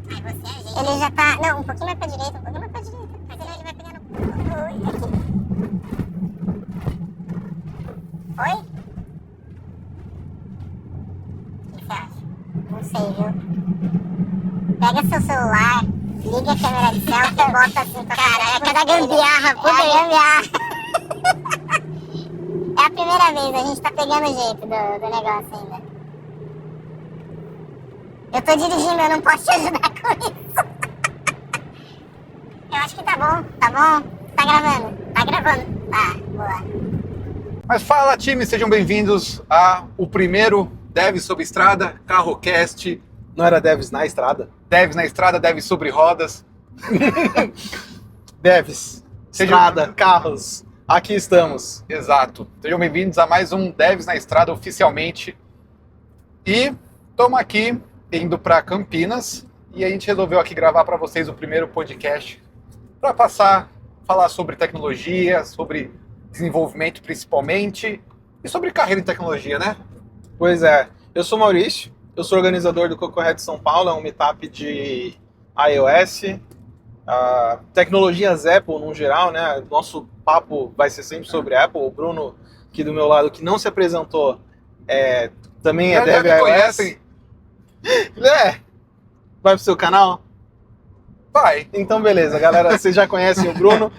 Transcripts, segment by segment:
Ele já tá... Não, um pouquinho mais pra direita, Mas ele vai pegando... Oi? O que você acha? Não sei, viu? Pega seu celular, liga a câmera de selfie e bota assim pra... Caraca, da gambiarra, puta gambiarra. É a primeira vez, a gente tá pegando o jeito do negócio ainda. Eu tô dirigindo, eu não posso te ajudar com isso. Eu acho que tá bom? Tá gravando? Tá, boa. Mas fala, time, sejam bem-vindos ao primeiro Devs sobre Estrada, CarroCast. Não era Devs na estrada? Devs na estrada, Devs sobre rodas. Devs, estrada, carros, aqui estamos. Exato. Sejam bem-vindos a mais um Devs na Estrada oficialmente. E estamos aqui indo para Campinas e a gente resolveu aqui gravar para vocês o primeiro podcast para falar sobre tecnologia, sobre desenvolvimento principalmente e sobre carreira em tecnologia, né? Pois é, eu sou Maurício, eu sou organizador do Cocorred São Paulo, é um meetup de iOS, tecnologias Apple no geral, né? Nosso papo vai ser sempre sobre Apple. O Bruno, aqui do meu lado, que não se apresentou, também é Dev iOS. Conhecem? Vai pro seu canal? Vai. Então beleza, galera, vocês já conhecem o Bruno.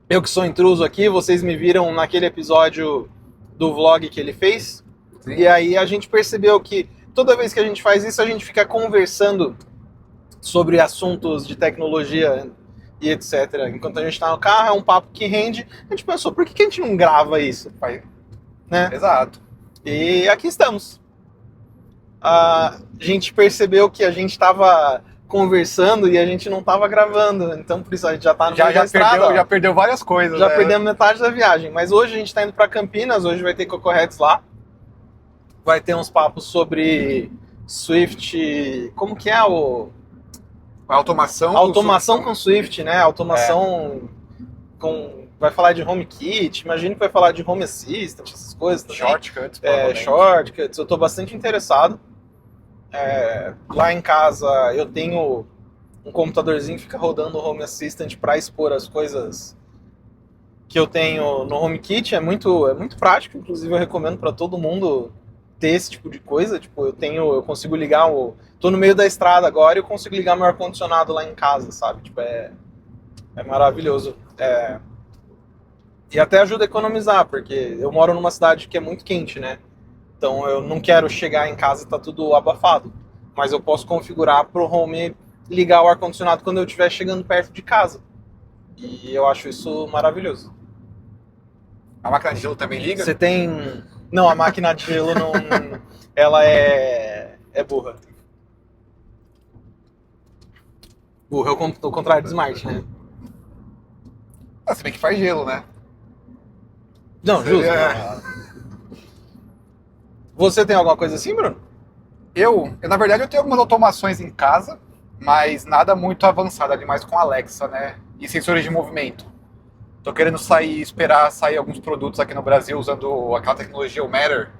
Eu que sou intruso aqui, vocês me viram naquele episódio do vlog que ele fez. Sim. E aí a gente percebeu que toda vez que a gente faz isso, a gente fica conversando sobre assuntos de tecnologia e etc. Enquanto a gente tá no carro, é um papo que rende. A gente pensou, por que a gente não grava isso? Vai. Né? Exato. E aqui estamos. A gente percebeu que a gente estava conversando e a gente não estava gravando, então por isso a gente já está no meio da estrada. Já perdeu várias coisas. Já né? perdemos metade da viagem, mas hoje a gente está indo para Campinas, hoje vai ter Cocorreds lá, vai ter uns papos sobre Swift, como que é A automação. automação com Swift, né? Automação com... Vai falar de HomeKit, imagino que vai falar de Home Assistant, essas coisas também. Shortcuts. Shortcuts, eu estou bastante interessado. Lá em casa eu tenho um computadorzinho que fica rodando o Home Assistant para expor as coisas que eu tenho no HomeKit. É muito prático, inclusive eu recomendo para todo mundo ter esse tipo de coisa. Tipo, eu consigo ligar tô no meio da estrada agora e eu consigo ligar meu ar-condicionado lá em casa, sabe? Tipo, é maravilhoso. E até ajuda a economizar, porque eu moro numa cidade que é muito quente, né? Então eu não quero chegar em casa e tá tudo abafado. Mas eu posso configurar pro Home ligar o ar-condicionado quando eu estiver chegando perto de casa. E eu acho isso maravilhoso. A máquina de gelo também liga? Você tem... Não, a máquina de gelo não... Ela é burra. Burra é o contrário de smart, né? Se bem que faz gelo, né? Não, justo. Você tem alguma coisa assim, Bruno? Na verdade, eu tenho algumas automações em casa, mas nada muito avançado ali, mais com Alexa, né? E sensores de movimento. Tô querendo esperar sair alguns produtos aqui no Brasil usando aquela tecnologia, o Matter,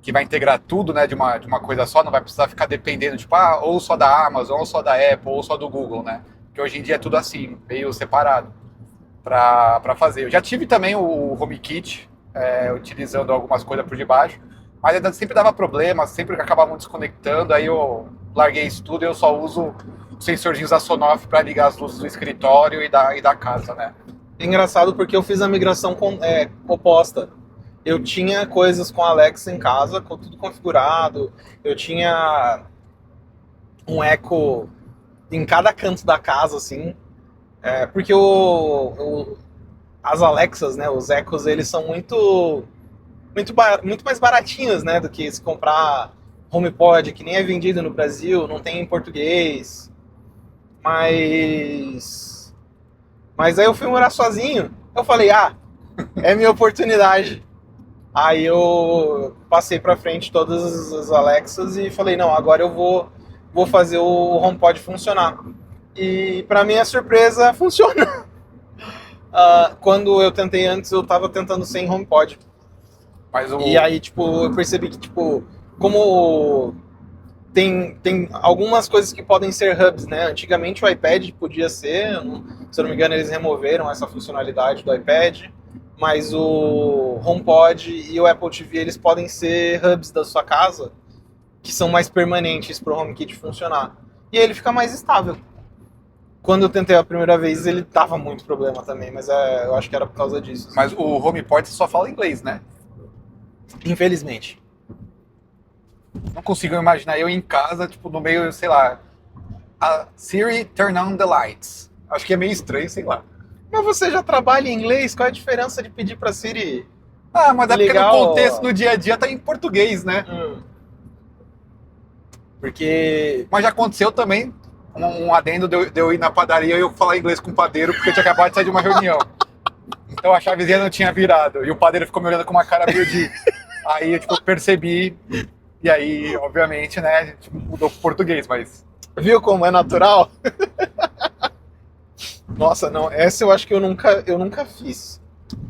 que vai integrar tudo, né, de uma coisa só, não vai precisar ficar dependendo, tipo, ou só da Amazon, ou só da Apple, ou só do Google, né? Porque hoje em dia é tudo assim, meio separado para fazer. Eu já tive também o HomeKit, utilizando algumas coisas por debaixo, mas ainda sempre dava problema, sempre acabavam desconectando, aí eu larguei isso tudo e eu só uso os sensorzinhos da Sonoff para ligar as luzes do escritório e da casa, né? É engraçado porque eu fiz a migração oposta. Eu tinha coisas com a Alexa em casa, com tudo configurado, eu tinha um Echo em cada canto da casa, assim, porque as Alexas, né, os Echos, eles são muito mais baratinhos, né, do que se comprar HomePod, que nem é vendido no Brasil, não tem em português. Mas aí eu fui morar sozinho, eu falei, é minha oportunidade. Aí eu passei pra frente todas as Alexas e falei, não, agora eu vou fazer o HomePod funcionar. E pra minha surpresa, funciona. Quando eu tentei antes, eu tava tentando sem HomePod. Mas E aí, tipo, eu percebi que, tipo, como tem algumas coisas que podem ser hubs, né? Antigamente o iPad podia ser, se eu não me engano eles removeram essa funcionalidade do iPad, mas o HomePod e o Apple TV eles podem ser hubs da sua casa, que são mais permanentes para o HomeKit funcionar. E aí ele fica mais estável. Quando eu tentei a primeira vez, ele tava muito problema também, mas eu acho que era por causa disso. Mas o HomePod só fala inglês, né? Infelizmente. Não consigo imaginar eu em casa, tipo, no meio, sei lá, a Siri, turn on the lights. Acho que é meio estranho, sei lá. Mas você já trabalha em inglês? Qual é a diferença de pedir pra Siri? Ah, mas é porque no Legal. contexto, no dia a dia, tá em português, né? Porque... Mas já aconteceu também um adendo de eu ir na padaria e eu falar inglês com o padeiro porque eu tinha acabado de sair de uma reunião. Então a chavezinha não tinha virado. E o padeiro ficou me olhando com uma cara meio de... Aí eu, tipo, percebi. E aí, obviamente, né, tipo, mudou pro português, mas... Viu como é natural? Nossa, não. Essa eu acho que eu nunca fiz.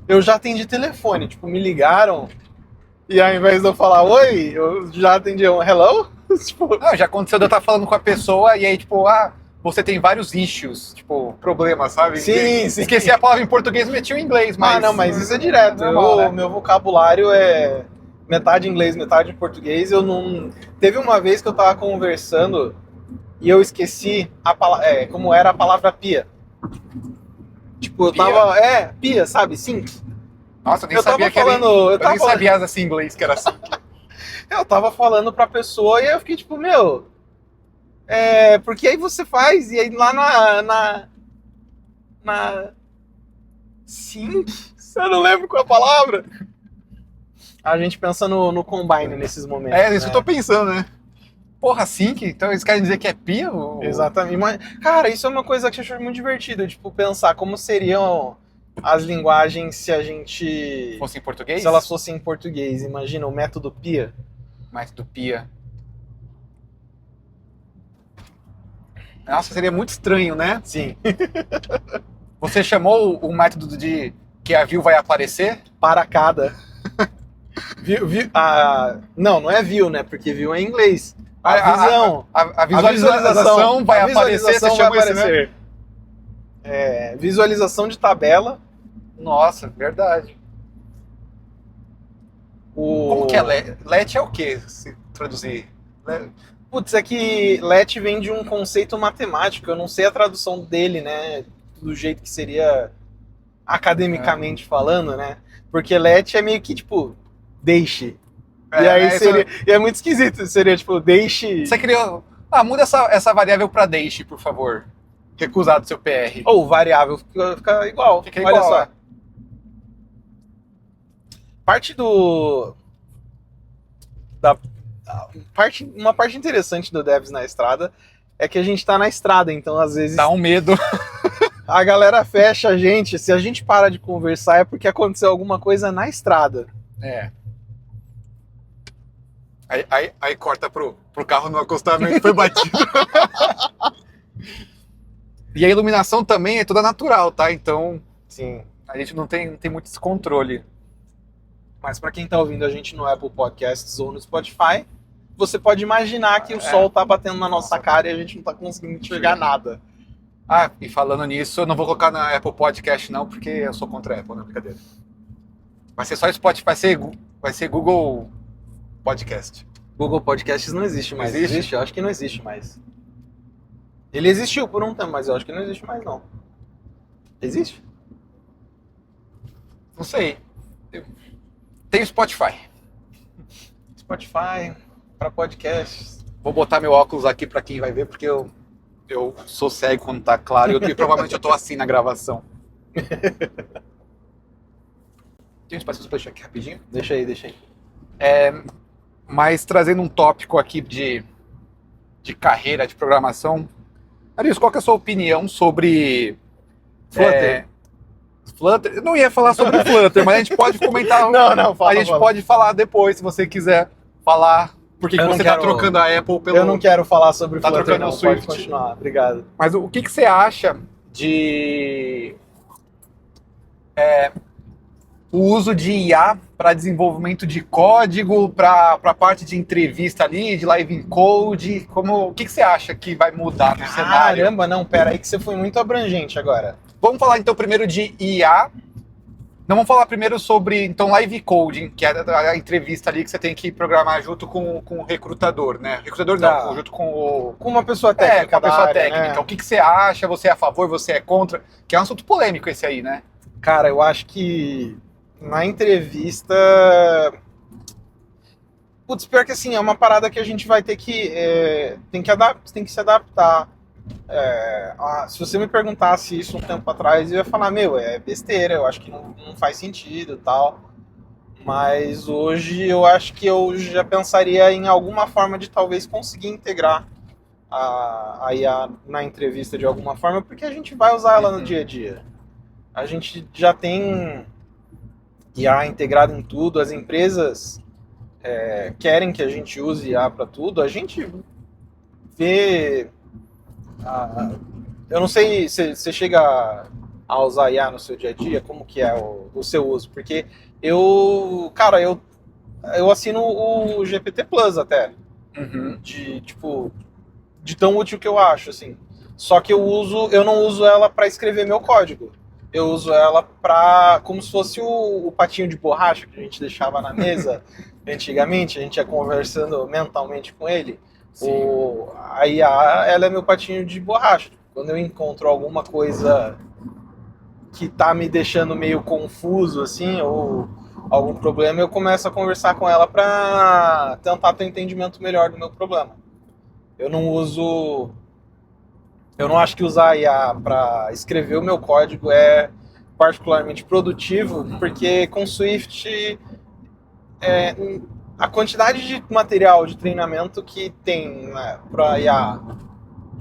Eu já atendi telefone. Tipo, me ligaram e ao invés de eu falar oi, eu já atendi um hello? Tipo... Não, já aconteceu de eu estar falando com a pessoa e aí, tipo, você tem vários issues, tipo, problemas, sabe? Sim. Esqueci a palavra em português e meti o em inglês, mas... não, mas isso é direto. Normal, né? Meu vocabulário é metade em inglês, metade em português. Eu não... Teve uma vez que eu tava conversando e eu esqueci como era a palavra pia. Tipo, eu Pia? tava... pia, sabe? Sink. Nossa, eu nem Eu sabia tava que era... falando... Eu nem sabia assim em inglês que era assim. Eu tava falando pra pessoa e aí eu fiquei tipo, porque aí você faz, e aí lá na Sync? Eu não lembro qual é a palavra. A gente pensa no Combine nesses momentos. É isso que eu tô pensando, né? Porra, sync? Então eles querem dizer que é pia? Exatamente. Mas, cara, isso é uma coisa que eu acho muito divertido, tipo, pensar como seriam as linguagens se a gente... Fosse em português? Se elas fossem em português. Imagina o método PIA. Método pia. Nossa, seria muito estranho, né? Sim. Você chamou o método de que a view vai aparecer? Para cada. Não é view, né? Porque view é em inglês. A visão. A visualização vai aparecer, você chamou esse, né? Visualização de tabela. Nossa, verdade. Como que é LET? LET é o que, se traduzir? Putz, é que LET vem de um conceito matemático, eu não sei a tradução dele, né? Do jeito que seria academicamente falando, né? Porque LET é meio que, tipo, deixe. E aí seria... E é muito esquisito, seria, tipo, deixe... Você criou... muda essa variável pra deixe, por favor. Recusado seu PR. Ou variável fica igual. Fica igual, olha só. né? Parte uma parte interessante do Devs na Estrada é que a gente tá na estrada, então às vezes Dá um medo. a galera fecha a gente. Se a gente para de conversar é porque aconteceu alguma coisa na estrada. É. Aí corta pro carro no acostamento que foi batido. E a iluminação também é toda natural, tá? Então, Sim. a gente não tem muito esse controle. Mas para quem tá ouvindo a gente no Apple Podcasts ou no Spotify, você pode imaginar que o sol tá batendo na nossa cara e a gente não tá conseguindo enxergar nada. E falando nisso, eu não vou colocar na Apple Podcast não, porque eu sou contra a Apple, não é brincadeira. Vai ser só Spotify, vai ser Google Podcast. Google Podcasts não existe mais. Existe? Eu acho que não existe mais. Ele existiu por um tempo, mas eu acho que não existe mais não. Existe? Não sei. Tem Spotify. Spotify para podcasts. Vou botar meu óculos aqui pra quem vai ver, porque eu sou cego quando tá claro e provavelmente eu tô assim na gravação. Tem um espaço pra deixar aqui rapidinho? Deixa aí. Mas trazendo um tópico aqui de carreira, de programação. Arius, qual que é a sua opinião sobre Flutter? Flutter? Eu não ia falar sobre Flutter, mas a gente pode comentar. Não, fala. A gente pode falar depois, se você quiser falar. Porque você tá trocando a Apple pelo... Eu não quero falar sobre Tá Flutter, trocando não. o Swift. Pode continuar, obrigado. Mas o que você acha de o uso de IA para desenvolvimento de código, para a parte de entrevista ali, de live code, o que você acha que vai mudar no cenário? Caramba, não, pera aí que você foi muito abrangente agora. Vamos falar então primeiro de IA. Não, vamos falar primeiro sobre então live coding, que é a entrevista ali que você tem que programar junto com o recrutador, né? Recrutador Tá. não, junto com o... Com uma pessoa técnica. com a pessoa da área, técnica. né? Então, o que você acha? Você é a favor? Você é contra? Que é um assunto polêmico esse aí, né? Cara, eu acho que na entrevista. Putz, pior que assim, é uma parada que a gente vai ter que. Tem que se adaptar. Se você me perguntasse isso um tempo atrás, eu ia falar, meu, é besteira, eu acho que não faz sentido e tal. Mas hoje eu acho que eu já pensaria em alguma forma de talvez conseguir integrar a IA na entrevista de alguma forma, porque a gente vai usar ela no dia a dia. A gente já tem IA integrado em tudo, as empresas querem que a gente use IA para tudo, a gente vê... eu não sei se você chega a usar IA no seu dia a dia, como que é o seu uso, porque eu assino o GPT Plus até, de tão útil que eu acho, assim. Só que eu não uso ela para escrever meu código. Eu uso ela como se fosse o patinho de borracha que a gente deixava na mesa antigamente, a gente ia conversando mentalmente com ele. A IA, ela é meu patinho de borracha. Quando eu encontro alguma coisa que tá me deixando meio confuso, assim, ou algum problema, eu começo a conversar com ela para tentar ter um entendimento melhor do meu problema. Eu não acho que usar a IA para escrever o meu código é particularmente produtivo, porque com Swift a quantidade de material de treinamento que tem, né, para IA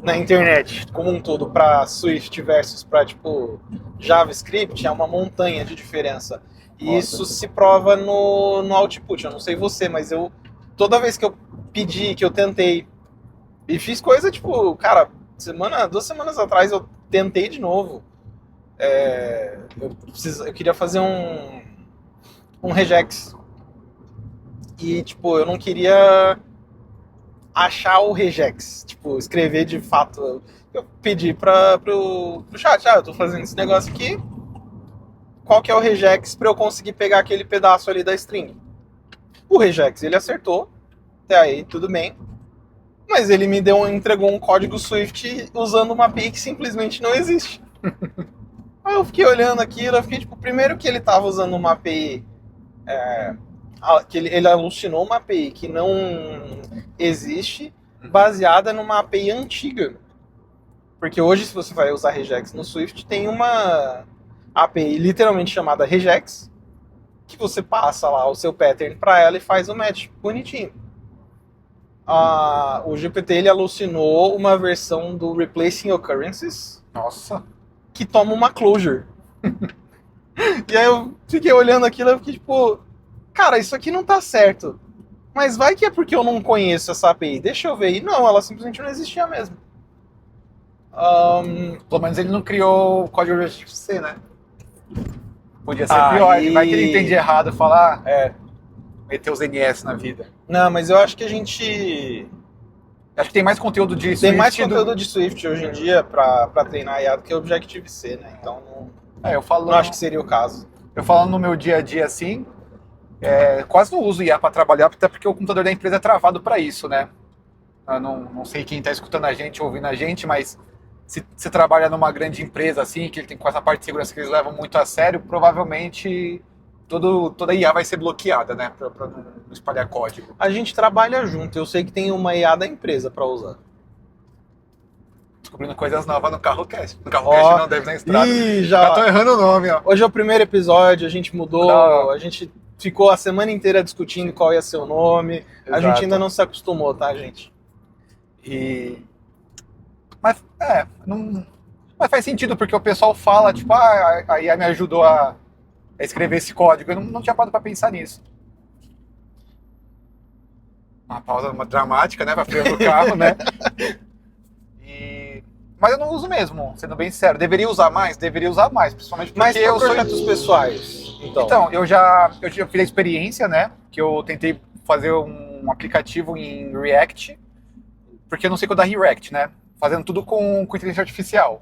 na internet como um todo, para Swift versus para tipo JavaScript, é uma montanha de diferença. E isso se prova no output. Eu não sei você, mas toda vez que eu pedi, que eu tentei e fiz coisa tipo, cara, 2 semanas atrás eu tentei de novo. Eu queria fazer um regex. E, tipo, eu não queria achar o regex. Tipo, escrever de fato. Eu pedi pro chat, eu tô fazendo esse negócio aqui. Qual que é o regex pra eu conseguir pegar aquele pedaço ali da string? O regex, ele acertou. Até aí, tudo bem. Mas ele entregou um código Swift usando uma API que simplesmente não existe. Aí eu fiquei olhando aquilo, eu fiquei tipo, primeiro que ele tava usando uma API, que ele alucinou uma API que não existe, baseada numa API antiga. Porque hoje, se você vai usar regex no Swift, tem uma API literalmente chamada regex, que você passa lá o seu pattern para ela e faz o match bonitinho. O GPT ele alucinou uma versão do Replacing Occurrences. Nossa. Que toma uma closure. E aí eu fiquei olhando aquilo e fiquei tipo, cara, isso aqui não tá certo. Mas vai que é porque eu não conheço essa API. Deixa eu ver. E não, ela simplesmente não existia mesmo. Pelo menos ele não criou o código objetivo C, né? Podia ser pior. Ele vai que ele entende errado e falar, meter os NS na vida. Não, mas eu acho que a gente... Acho que tem mais conteúdo de Swift. Tem mais conteúdo de Swift hoje em dia pra treinar a IA do que Objective-C, né? Então não acho que seria o caso. Eu falando no meu dia a dia assim, quase não uso IA para trabalhar, até porque o computador da empresa é travado para isso, né? Eu não sei quem está escutando a gente, ouvindo a gente, mas se você trabalha numa grande empresa assim, que ele tem com essa parte de segurança que eles levam muito a sério, provavelmente toda a IA vai ser bloqueada, né? Para não espalhar código. A gente trabalha junto, eu sei que tem uma IA da empresa para usar. Descobrindo coisas novas no CarroCast. No CarroCast não, deve na estrada. Já tô errando o nome, ó. Hoje é o primeiro episódio, a gente mudou, a gente ficou a semana inteira discutindo qual ia ser o nome. Exato. A gente ainda não se acostumou, tá, gente? Mas faz sentido, porque o pessoal fala, tipo, a IA me ajudou a escrever esse código. Eu não tinha parado pra pensar nisso. Uma pausa dramática, né? Pra frear o carro, né? Mas eu não uso mesmo, sendo bem sincero. Deveria usar mais, principalmente porque mas eu sou... projetos pessoais. Então, eu já fiz a experiência, né? Que eu tentei fazer um aplicativo em React, porque eu não sei codar React, né? Fazendo tudo com inteligência artificial.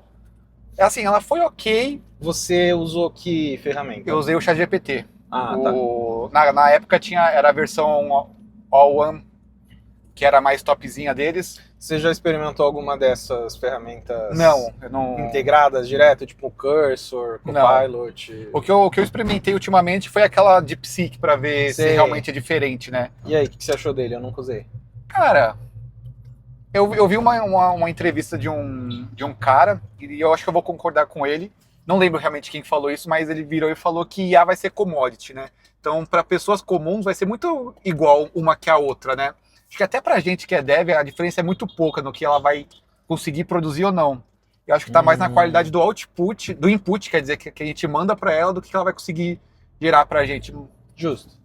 É assim, ela foi ok. Você usou que ferramenta? Eu usei o ChatGPT. Ah, tá. Na época era a versão All One, que era a mais topzinha deles. Você já experimentou alguma dessas ferramentas Não, eu não. integradas direto, tipo Cursor, Copilot? O que eu experimentei ultimamente foi aquela DeepSeek para ver se Sei. realmente é diferente, né? E aí, o que você achou dele? Eu nunca usei. Cara, eu vi uma entrevista de um cara, e eu acho que eu vou concordar com ele. Não lembro realmente quem falou isso, mas ele virou e falou que IA vai ser commodity, né? Então, para pessoas comuns, vai ser muito igual uma que a outra, né? Acho que até pra gente que é dev, a diferença é muito pouca no que ela vai conseguir produzir ou não. Eu acho que tá mais na qualidade do output, do input, quer dizer, que a gente manda pra ela, do que ela vai conseguir gerar pra gente. Justo.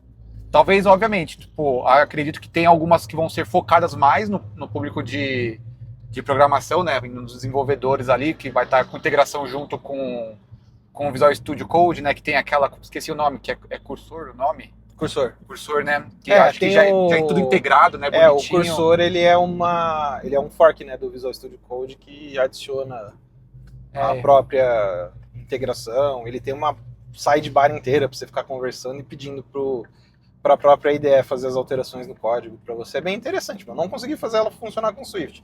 Talvez, obviamente, tipo, acredito que tem algumas que vão ser focadas mais no público de programação, né? Nos desenvolvedores ali, que vai estar com integração junto com o Visual Studio Code, né? Que tem aquela, esqueci o nome, que é Cursor o nome? Cursor, né? Que acho que já é tudo integrado, né? O Bonitinho. Cursor, ele é um fork, né, do Visual Studio Code que adiciona a própria integração. Ele tem uma sidebar inteira para você ficar conversando e pedindo para a própria IDE fazer as alterações no código para você. É bem interessante, mas não consegui fazer ela funcionar com Swift.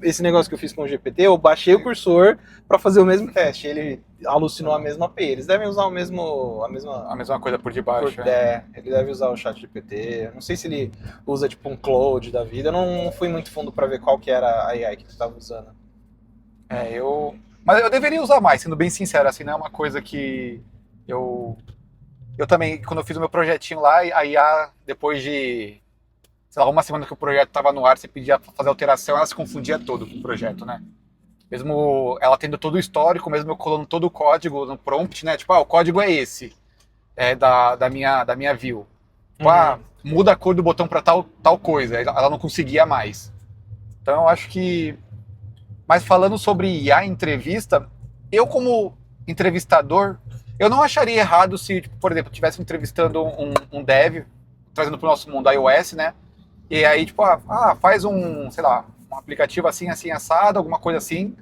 Esse negócio que eu fiz com o GPT, eu baixei o Cursor para fazer o mesmo teste. Ele alucinou a mesma API. Eles devem usar a mesma coisa por debaixo. Ele deve usar o ChatGPT. Eu não sei se ele usa tipo um Claude da vida. Eu não fui muito fundo para ver qual que era a AI que tu estava usando. Mas eu deveria usar mais, sendo bem sincero, assim, não é uma coisa que eu também, quando eu fiz o meu projetinho lá, a IA, depois de, sei lá, uma semana que o projeto estava no ar, você pedia para fazer alteração, ela se confundia todo com o projeto, né? Mesmo ela tendo todo o histórico, mesmo eu colando todo o código no prompt, né? Tipo, o código é esse, da minha view. Tipo, muda a cor do botão para tal coisa, ela não conseguia mais. Então eu acho que... Mas falando sobre IA em entrevista, eu como entrevistador, eu não acharia errado se, tipo, por exemplo, estivesse entrevistando um dev, trazendo para o nosso mundo iOS, né? E aí, tipo, faz sei lá, um aplicativo assim, assim, assado, alguma coisa assim,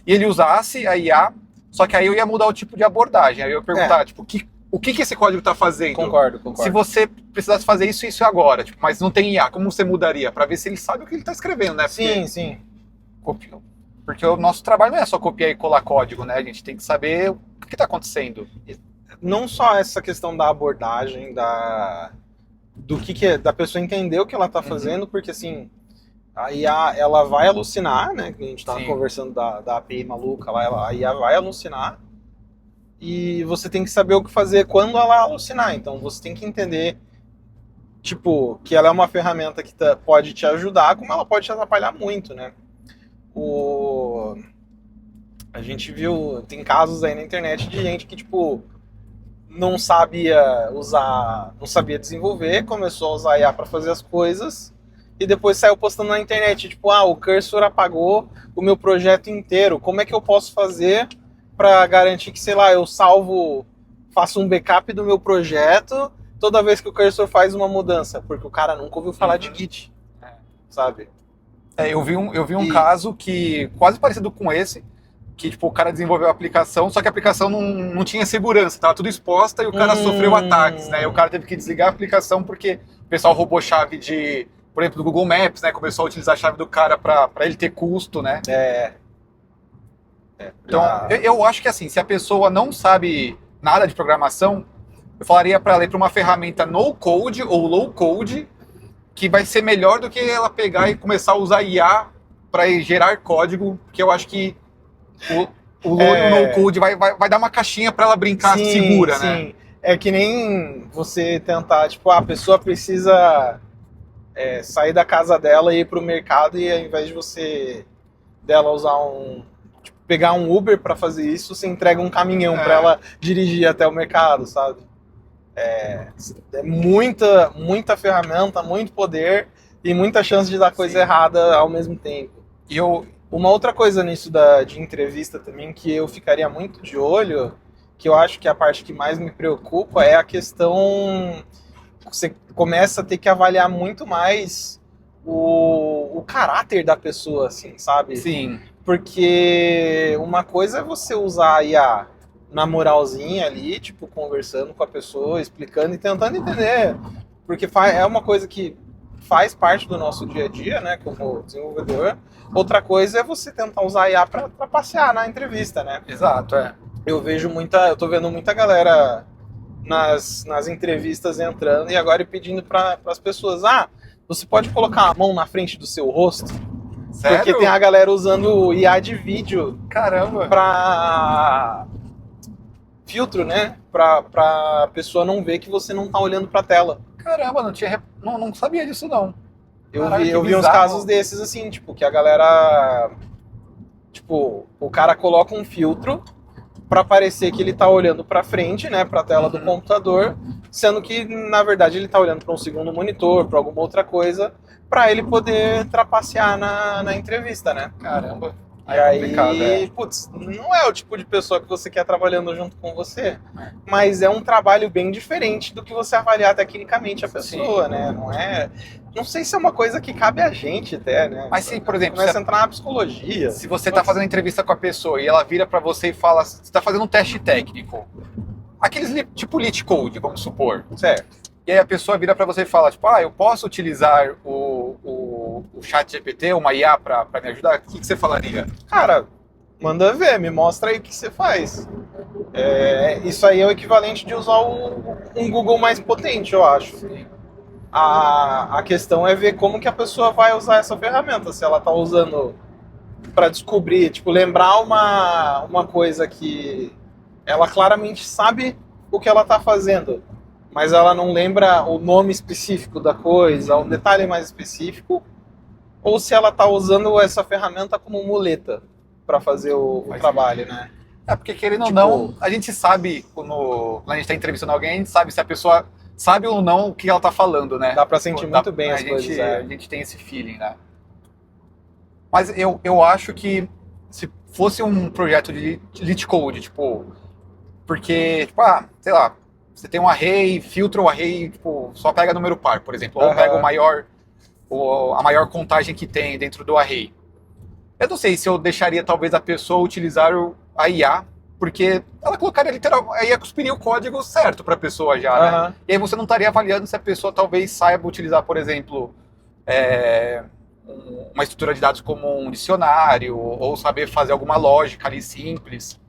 e ele usasse a IA, só que aí eu ia mudar o tipo de abordagem. Aí eu ia perguntar, tipo, o que esse código está fazendo? Concordo. Se você precisasse fazer isso agora, tipo, mas não tem IA, como você mudaria? Para ver se ele sabe o que ele está escrevendo, né? Sim. Porque o nosso trabalho não é só copiar e colar código, né? A gente tem que saber o que está acontecendo. Não só essa questão da abordagem, da pessoa entender o que ela está fazendo, porque assim, a IA, ela vai alucinar, né? Que a gente estava conversando da API maluca lá, a IA vai alucinar e você tem que saber o que fazer quando ela alucinar. Então você tem que entender, tipo, que ela é uma ferramenta que pode te ajudar, como ela pode te atrapalhar muito, né? A gente viu, tem casos aí na internet de gente que, tipo, não sabia desenvolver, começou a usar IA para fazer as coisas e depois saiu postando na internet, tipo, o Cursor apagou o meu projeto inteiro, como é que eu posso fazer para garantir que, sei lá, eu faço um backup do meu projeto toda vez que o Cursor faz uma mudança, porque o cara nunca ouviu falar de Git, sabe? Eu vi um caso que quase parecido com esse, que tipo, o cara desenvolveu a aplicação, só que a aplicação não tinha segurança, estava tudo exposta e o cara sofreu ataques, né? E o cara teve que desligar a aplicação porque o pessoal roubou chave por exemplo, do Google Maps, né? Começou a utilizar a chave do cara para ele ter custo, né? Então, eu acho que assim, se a pessoa não sabe nada de programação, eu falaria para ela ir para uma ferramenta no code ou low code, que vai ser melhor do que ela pegar e começar a usar IA para gerar código, porque eu acho que o no code vai dar uma caixinha para ela brincar segura, né? É que nem você tentar, tipo, a pessoa precisa sair da casa dela e ir pro mercado e ao invés de dela usar pegar um Uber para fazer isso, você entrega um caminhão para ela dirigir até o mercado, sabe? É muita ferramenta, muito poder e muita chance de dar coisa errada ao mesmo tempo. E uma outra coisa nisso de entrevista também que eu ficaria muito de olho que eu acho que a parte que mais me preocupa é a questão... Você começa a ter que avaliar muito mais o caráter da pessoa, assim, sabe? Sim. Porque uma coisa é você usar a IA na moralzinha ali, tipo, conversando com a pessoa, explicando e tentando entender. Porque é uma coisa que faz parte do nosso dia a dia, né, como desenvolvedor. Outra coisa é você tentar usar a IA para passear na entrevista, né? Exato, é. Eu tô vendo muita galera nas entrevistas entrando e agora pedindo para as pessoas, você pode colocar a mão na frente do seu rosto? Sério? Porque tem a galera usando o IA de vídeo Caramba. para filtro, né? Pra pessoa não ver que você não tá olhando pra tela. Caramba, não sabia disso não. Caraca, Eu que vi uns bizarro. casos desses assim, tipo, que a galera... Tipo, o cara coloca um filtro pra parecer que ele tá olhando pra frente, né? Pra tela do computador, sendo que, na verdade, ele tá olhando pra um segundo monitor, pra alguma outra coisa, pra ele poder trapacear na entrevista, né? Caramba. E É complicado, aí, putz, não é o tipo de pessoa que você quer trabalhando junto com você, mas é um trabalho bem diferente do que você avaliar tecnicamente a pessoa, né? Não sei se é uma coisa que cabe a gente até, né? Mas se, por exemplo, Começa a entrar na psicologia. se você tá fazendo entrevista com a pessoa e ela vira pra você e fala, você tá fazendo um teste técnico, aqueles tipo lead code, vamos supor. Certo. E aí a pessoa vira pra você e fala, tipo, eu posso utilizar o chat GPT, uma IA pra me ajudar? O que você falaria? Cara, manda ver, me mostra aí o que você faz. Isso aí é o equivalente de usar um Google mais potente, eu acho. A questão é ver como que a pessoa vai usar essa ferramenta. Se ela tá usando para descobrir, tipo, lembrar uma coisa que ela claramente sabe o que ela tá fazendo, mas ela não lembra o nome específico da coisa, um detalhe mais específico, ou se ela tá usando essa ferramenta como muleta para fazer o trabalho, né? Porque querendo ou Tipo- não, a gente sabe, quando a gente tá entrevistando alguém, a gente sabe se a pessoa sabe ou não o que ela tá falando, né? Dá pra sentir muito bem as a coisas, gente, é. A gente tem esse feeling, né? Mas eu acho que se fosse um projeto de lead code, tipo, porque, tipo, sei lá, você tem um array, filtra o array, tipo, só pega número par, por exemplo, ou Aham. pega a maior contagem que tem dentro do array. Eu não sei se eu deixaria talvez a pessoa utilizar a IA, porque ela colocaria literal, aí ia cuspiria o código certo para a pessoa já, né? Aham. E aí você não estaria avaliando se a pessoa talvez saiba utilizar, por exemplo, uma estrutura de dados como um dicionário, ou saber fazer alguma lógica ali simples.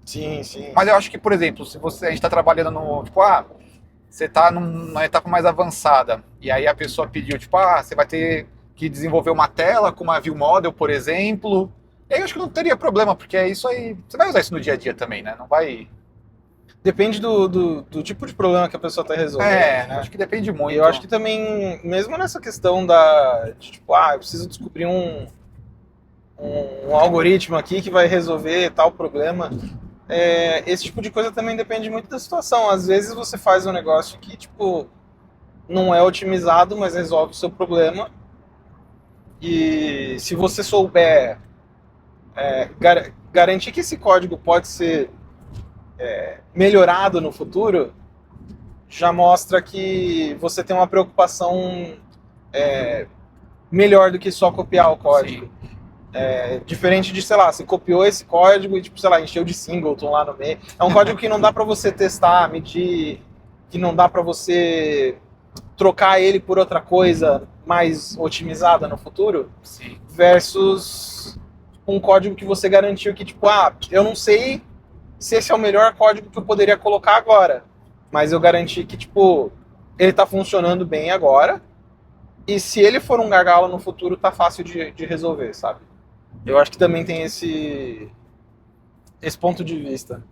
Sim, sim. Mas eu acho que, por exemplo, se a gente está trabalhando no, tipo, você está numa etapa mais avançada, e aí a pessoa pediu, tipo, você vai ter que desenvolver uma tela com uma view model, por exemplo. E aí eu acho que não teria problema, porque é isso aí, você vai usar isso no dia a dia também, né? Não vai... Depende do tipo de problema que a pessoa está resolvendo, né? Acho que depende muito. E eu acho que também, mesmo nessa questão de tipo, eu preciso descobrir um algoritmo aqui que vai resolver tal problema, esse tipo de coisa também depende muito da situação. Às vezes você faz um negócio que, tipo, não é otimizado, mas resolve o seu problema. E se você souber garantir que esse código pode ser melhorado no futuro, já mostra que você tem uma preocupação melhor do que só copiar o código. Diferente de, sei lá, você copiou esse código e, tipo, sei lá, encheu de singleton lá no meio. É um código que não dá para você testar, medir, que não dá para você trocar ele por outra coisa mais otimizada no futuro. Sim. Versus um código que você garantiu que, tipo, eu não sei se esse é o melhor código que eu poderia colocar agora, mas eu garanti que, tipo, ele tá funcionando bem agora, e se ele for um gargalo no futuro, tá fácil de resolver, sabe? Eu acho que também tem esse ponto de vista.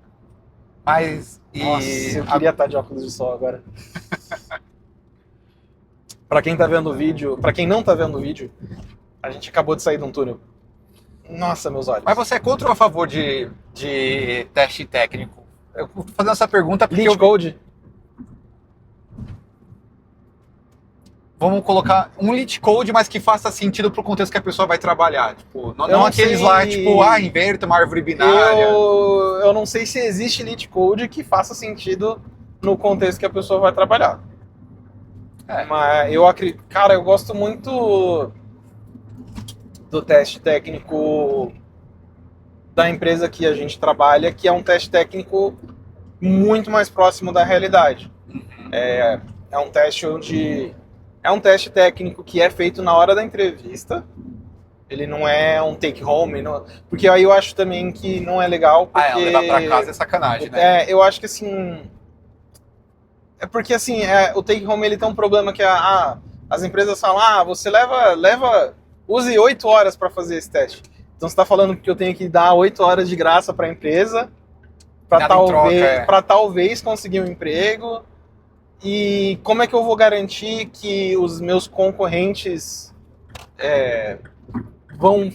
Mas... Nossa, eu queria estar de óculos de sol agora. Pra quem tá vendo o vídeo, pra quem não tá vendo o vídeo, a gente acabou de sair de um túnel. Nossa, meus olhos. Mas você é contra ou a favor de teste técnico? Eu tô fazendo essa pergunta porque Lead code? vamos colocar um lead code, mas que faça sentido pro contexto que a pessoa vai trabalhar. Tipo, não Eu não aqueles sei- lá, tipo, inverta uma árvore binária. Eu não sei se existe lead code que faça sentido no contexto que a pessoa vai trabalhar. Mas eu acredito, cara, eu gosto muito do teste técnico da empresa que a gente trabalha, que é um teste técnico muito mais próximo da realidade. É um teste onde é um teste técnico que é feito na hora da entrevista. Ele não é um take home, porque aí eu acho também que não é legal, porque Levar pra casa é sacanagem, né? eu acho que assim, é porque assim, o take home ele tem um problema que as empresas falam, você use 8 horas para fazer esse teste. Então você está falando que eu tenho que dar 8 horas de graça para a empresa para talvez conseguir um emprego. E como é que eu vou garantir que os meus concorrentes vão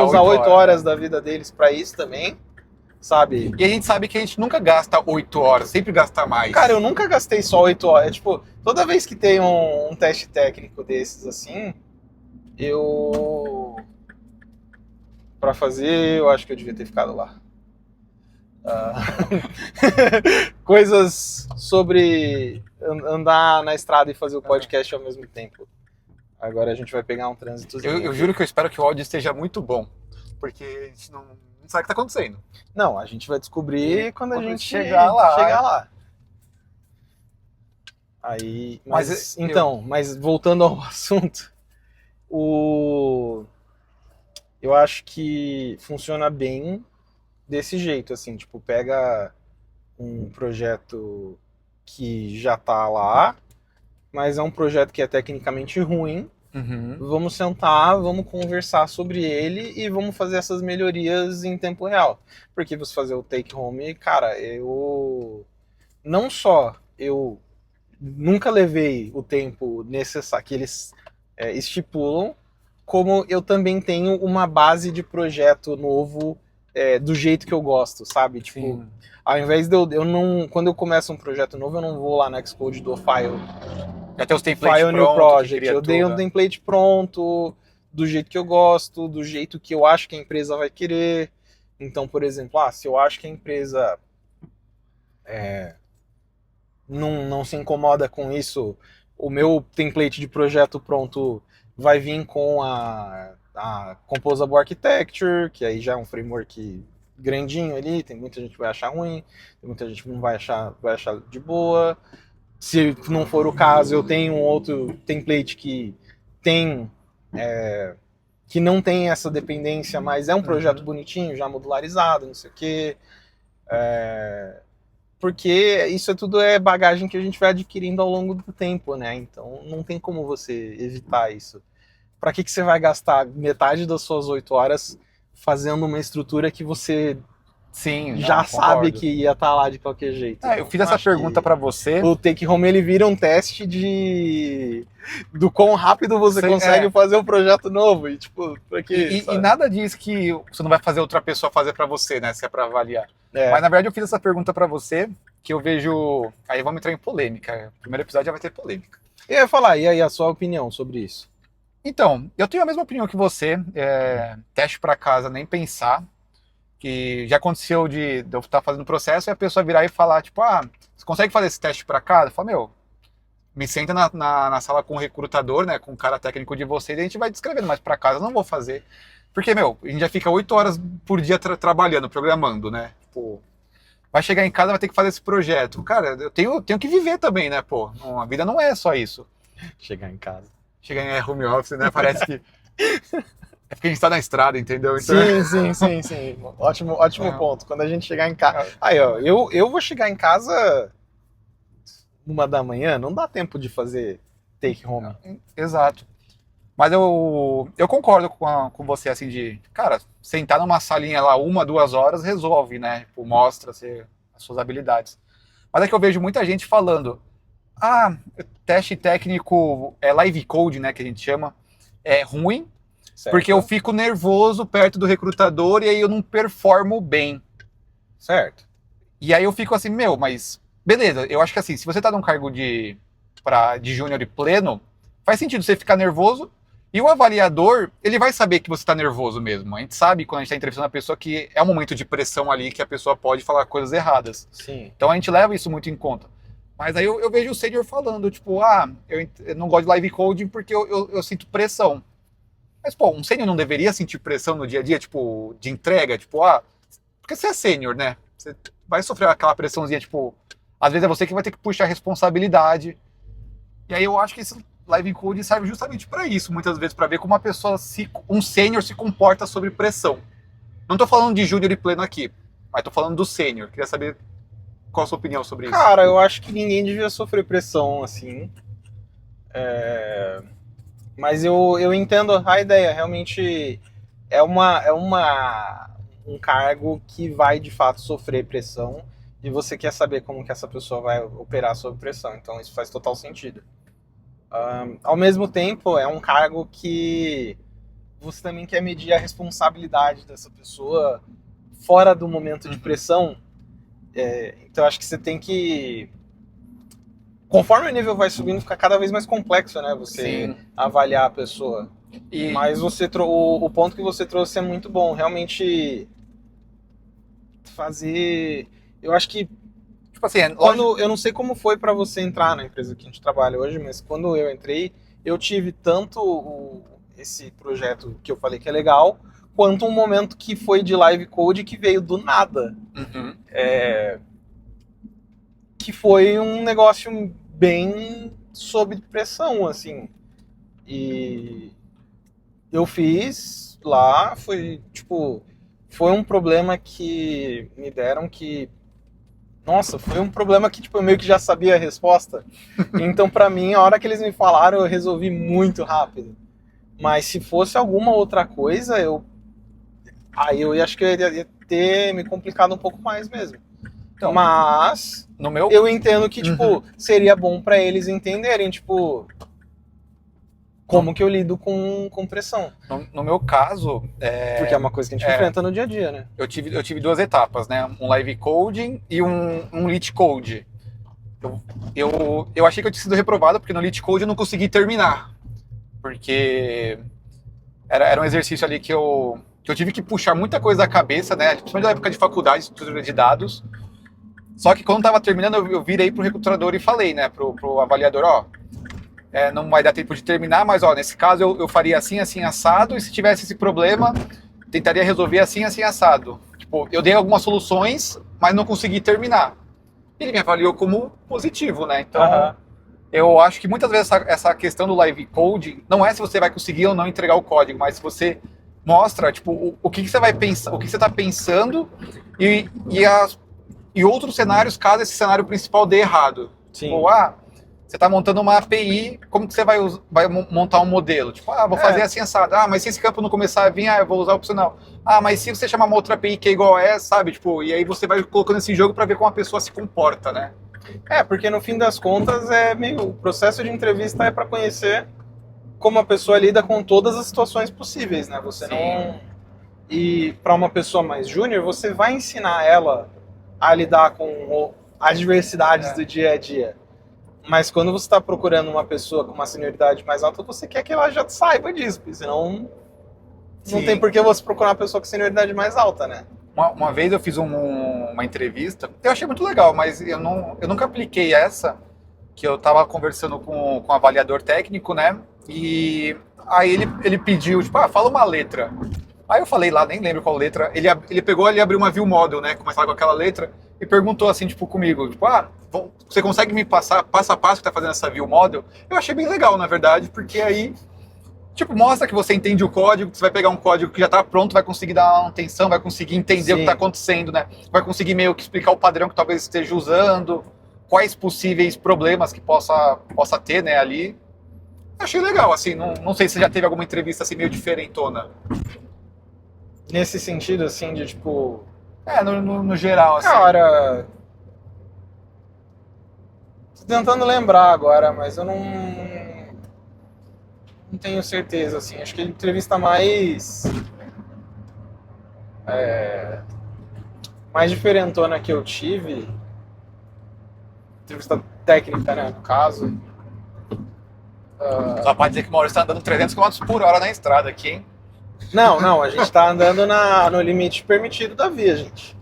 usar 8 horas da vida deles para isso também, sabe? E a gente sabe que a gente nunca gasta 8 horas, sempre gasta mais. Cara, eu nunca gastei só 8 horas. Tipo, toda vez que tem um teste técnico desses assim, pra fazer, eu acho que eu devia ter ficado lá. Coisas sobre andar na estrada e fazer o podcast ao mesmo tempo. Agora a gente vai pegar um trânsito. Eu juro que eu espero que o áudio esteja muito bom, porque a gente não sabe o que tá acontecendo. Não, a gente vai descobrir quando a gente chegar lá. Aí, mas voltando ao assunto, eu acho que funciona bem desse jeito, assim, tipo, pega um projeto que já tá lá, mas é um projeto que é tecnicamente ruim. Vamos sentar, vamos conversar sobre ele e vamos fazer essas melhorias em tempo real. Porque você fazer o take home, cara, eu nunca levei o tempo necessário que eles estipulam, como eu também tenho uma base de projeto novo do jeito que eu gosto, sabe? Tipo, Sim. Ao invés de quando eu começo um projeto novo, eu não vou lá no Xcode do file. Já tem os templates File New prontos, Project. Eu dei um template pronto, do jeito que eu gosto, do jeito que eu acho que a empresa vai querer. Então, por exemplo, se eu acho que a empresa não se incomoda com isso, o meu template de projeto pronto vai vir com a Composable Architecture, que aí já é um framework grandinho ali, tem muita gente que vai achar ruim, tem muita gente que não vai achar de boa. Se não for o caso, eu tenho um outro template que não tem essa dependência, mas é um projeto bonitinho, já modularizado, não sei o quê. Porque isso tudo é bagagem que a gente vai adquirindo ao longo do tempo, né? Então não tem como você evitar isso. Para que você vai gastar metade das suas 8 horas fazendo uma estrutura que você já sabe que ia estar lá de qualquer jeito? Eu fiz essa pergunta para você. O take home ele vira um teste do quão rápido você consegue fazer um projeto novo. E tipo, pra quê? E nada diz que você não vai fazer outra pessoa fazer para você, né? Se é para avaliar. Mas na verdade eu fiz essa pergunta para você, que eu vejo. Aí vamos entrar em polêmica. O primeiro episódio já vai ter polêmica. Eu ia falar, e aí a sua opinião sobre isso? Então, eu tenho a mesma opinião que você. Teste para casa, nem pensar. Que já aconteceu de eu estar fazendo o processo e a pessoa virar e falar, tipo, você consegue fazer esse teste para casa? Eu falo, me senta na sala com o recrutador, né, com o cara técnico de vocês, e a gente vai descrevendo, mas para casa eu não vou fazer. Porque, a gente já fica 8 horas por dia trabalhando, programando, né? Tipo, vai chegar em casa, vai ter que fazer esse projeto. Cara, eu tenho que viver também, né, pô? A vida não é só isso. Chegar em casa. Chegar em home office, né? Parece que... É porque a gente tá na estrada, entendeu? Então... Sim. Ótimo ponto. Quando a gente chegar em casa... Aí, eu vou chegar em casa 1h, não dá tempo de fazer take home. Exato. Mas eu concordo com você, assim, de... Cara, sentar numa salinha lá 1-2 horas resolve, né? Tipo, mostra as suas habilidades. Mas é que eu vejo muita gente falando... teste técnico live code, né? Que a gente chama. É ruim. Certo. Porque eu fico nervoso perto do recrutador e aí eu não performo bem. Certo. E aí eu fico assim, mas... Beleza, eu acho que assim, se você tá num cargo de de júnior e pleno, faz sentido você ficar nervoso. E o avaliador, ele vai saber que você está nervoso mesmo. A gente sabe, quando a gente está entrevistando a pessoa, que é um momento de pressão ali, que a pessoa pode falar coisas erradas. Sim. Então a gente leva isso muito em conta. Mas aí eu vejo o sênior falando, tipo, eu não gosto de live coding porque eu sinto pressão. Mas, pô, um sênior não deveria sentir pressão no dia a dia, tipo, de entrega? Tipo, porque você é sênior, né? Você vai sofrer aquela pressãozinha, tipo, às vezes é você que vai ter que puxar a responsabilidade. E aí eu acho que esse live coding serve justamente para isso, muitas vezes, para ver como um sênior se comporta sob pressão. Não tô falando de júnior e pleno aqui, mas tô falando do sênior. Queria saber qual a sua opinião sobre isso. Cara, eu acho que ninguém devia sofrer pressão, assim. Mas eu entendo a ideia. Realmente é um cargo que vai, de fato, sofrer pressão. E você quer saber como que essa pessoa vai operar sob pressão. Então isso faz total sentido. Ao mesmo tempo, é um cargo que você também quer medir a responsabilidade dessa pessoa fora do momento de pressão. Então acho que você tem que... Conforme o nível vai subindo, fica cada vez mais complexo, né? Você Sim. avaliar a pessoa. Mas o ponto que você trouxe é muito bom. Realmente fazer... Eu acho que Tipo assim, eu não sei como foi pra você entrar na empresa que a gente trabalha hoje, mas quando eu entrei, eu tive tanto esse projeto que eu falei que é legal, quanto um momento que foi de live code que veio do nada. Uhum. Que foi um negócio bem sob pressão, assim. E eu fiz lá, foi um problema que me deram que... Nossa, foi um problema que eu meio que já sabia a resposta. Então, pra mim, a hora que eles me falaram, eu resolvi muito rápido. Mas se fosse alguma outra coisa, aí eu acho que eu ia ter me complicado um pouco mais mesmo. Então, mas eu entendo que, seria bom pra eles entenderem, como que eu lido com pressão. No meu caso... Porque é uma coisa que a gente enfrenta no dia a dia, né? Eu tive 2 etapas, né? Um live coding e um lit code. Eu achei que eu tinha sido reprovado, porque no lit code eu não consegui terminar. Porque era um exercício ali que eu tive que puxar muita coisa da cabeça, né? Principalmente na época de faculdade, estrutura de dados. Só que quando estava terminando, eu virei pro recrutador e falei, né? Pro avaliador, não vai dar tempo de terminar, mas nesse caso eu faria assim, assim, assado, e se tivesse esse problema, tentaria resolver assim, assim, assado. Eu dei algumas soluções, mas não consegui terminar. Ele me avaliou como positivo, né? Então, eu acho que muitas vezes essa questão do live coding não é se você vai conseguir ou não entregar o código, mas se você mostra, o que você vai pensar, o que você está pensando e outros cenários, caso esse cenário principal dê errado. Sim. Você está montando uma API, como que você vai montar um modelo? Vou fazer assim, assado. Mas se esse campo não começar a vir, eu vou usar o opcional. Mas se você chamar uma outra API que é igual a essa, sabe? E aí você vai colocando esse jogo para ver como a pessoa se comporta, né? Porque no fim das contas, o processo de entrevista é para conhecer como a pessoa lida com todas as situações possíveis, né? E para uma pessoa mais júnior, você vai ensinar ela a lidar com as diversidades do dia a dia. Mas quando você está procurando uma pessoa com uma senioridade mais alta, você quer que ela já saiba disso, porque senão não tem por que você procurar uma pessoa com senioridade mais alta, né? Uma vez eu fiz uma entrevista, eu achei muito legal, mas eu nunca apliquei essa, que eu estava conversando com um avaliador técnico, né? E aí ele pediu, fala uma letra. Aí eu falei lá, nem lembro qual letra. Ele pegou, ele abriu uma view model, né? Começava com aquela letra e perguntou assim, comigo, você consegue me passar passo a passo que tá fazendo essa view model? Eu achei bem legal, na verdade, porque aí mostra que você entende o código, que você vai pegar um código que já tá pronto, vai conseguir dar uma atenção, vai conseguir entender o que tá acontecendo, né? Vai conseguir meio que explicar o padrão que talvez esteja usando, quais possíveis problemas que possa ter, né, ali. Achei legal, assim, não sei se você já teve alguma entrevista assim meio diferentona. Nesse sentido, assim, de no geral, assim. Cara, tô tentando lembrar agora, mas eu não tenho certeza, assim. Acho que a entrevista mais diferentona que eu tive, entrevista técnica, né, no caso, Só pode dizer que o Maurício tá andando 300 km por hora na estrada aqui, hein? Não, a gente tá andando no limite permitido da via, gente.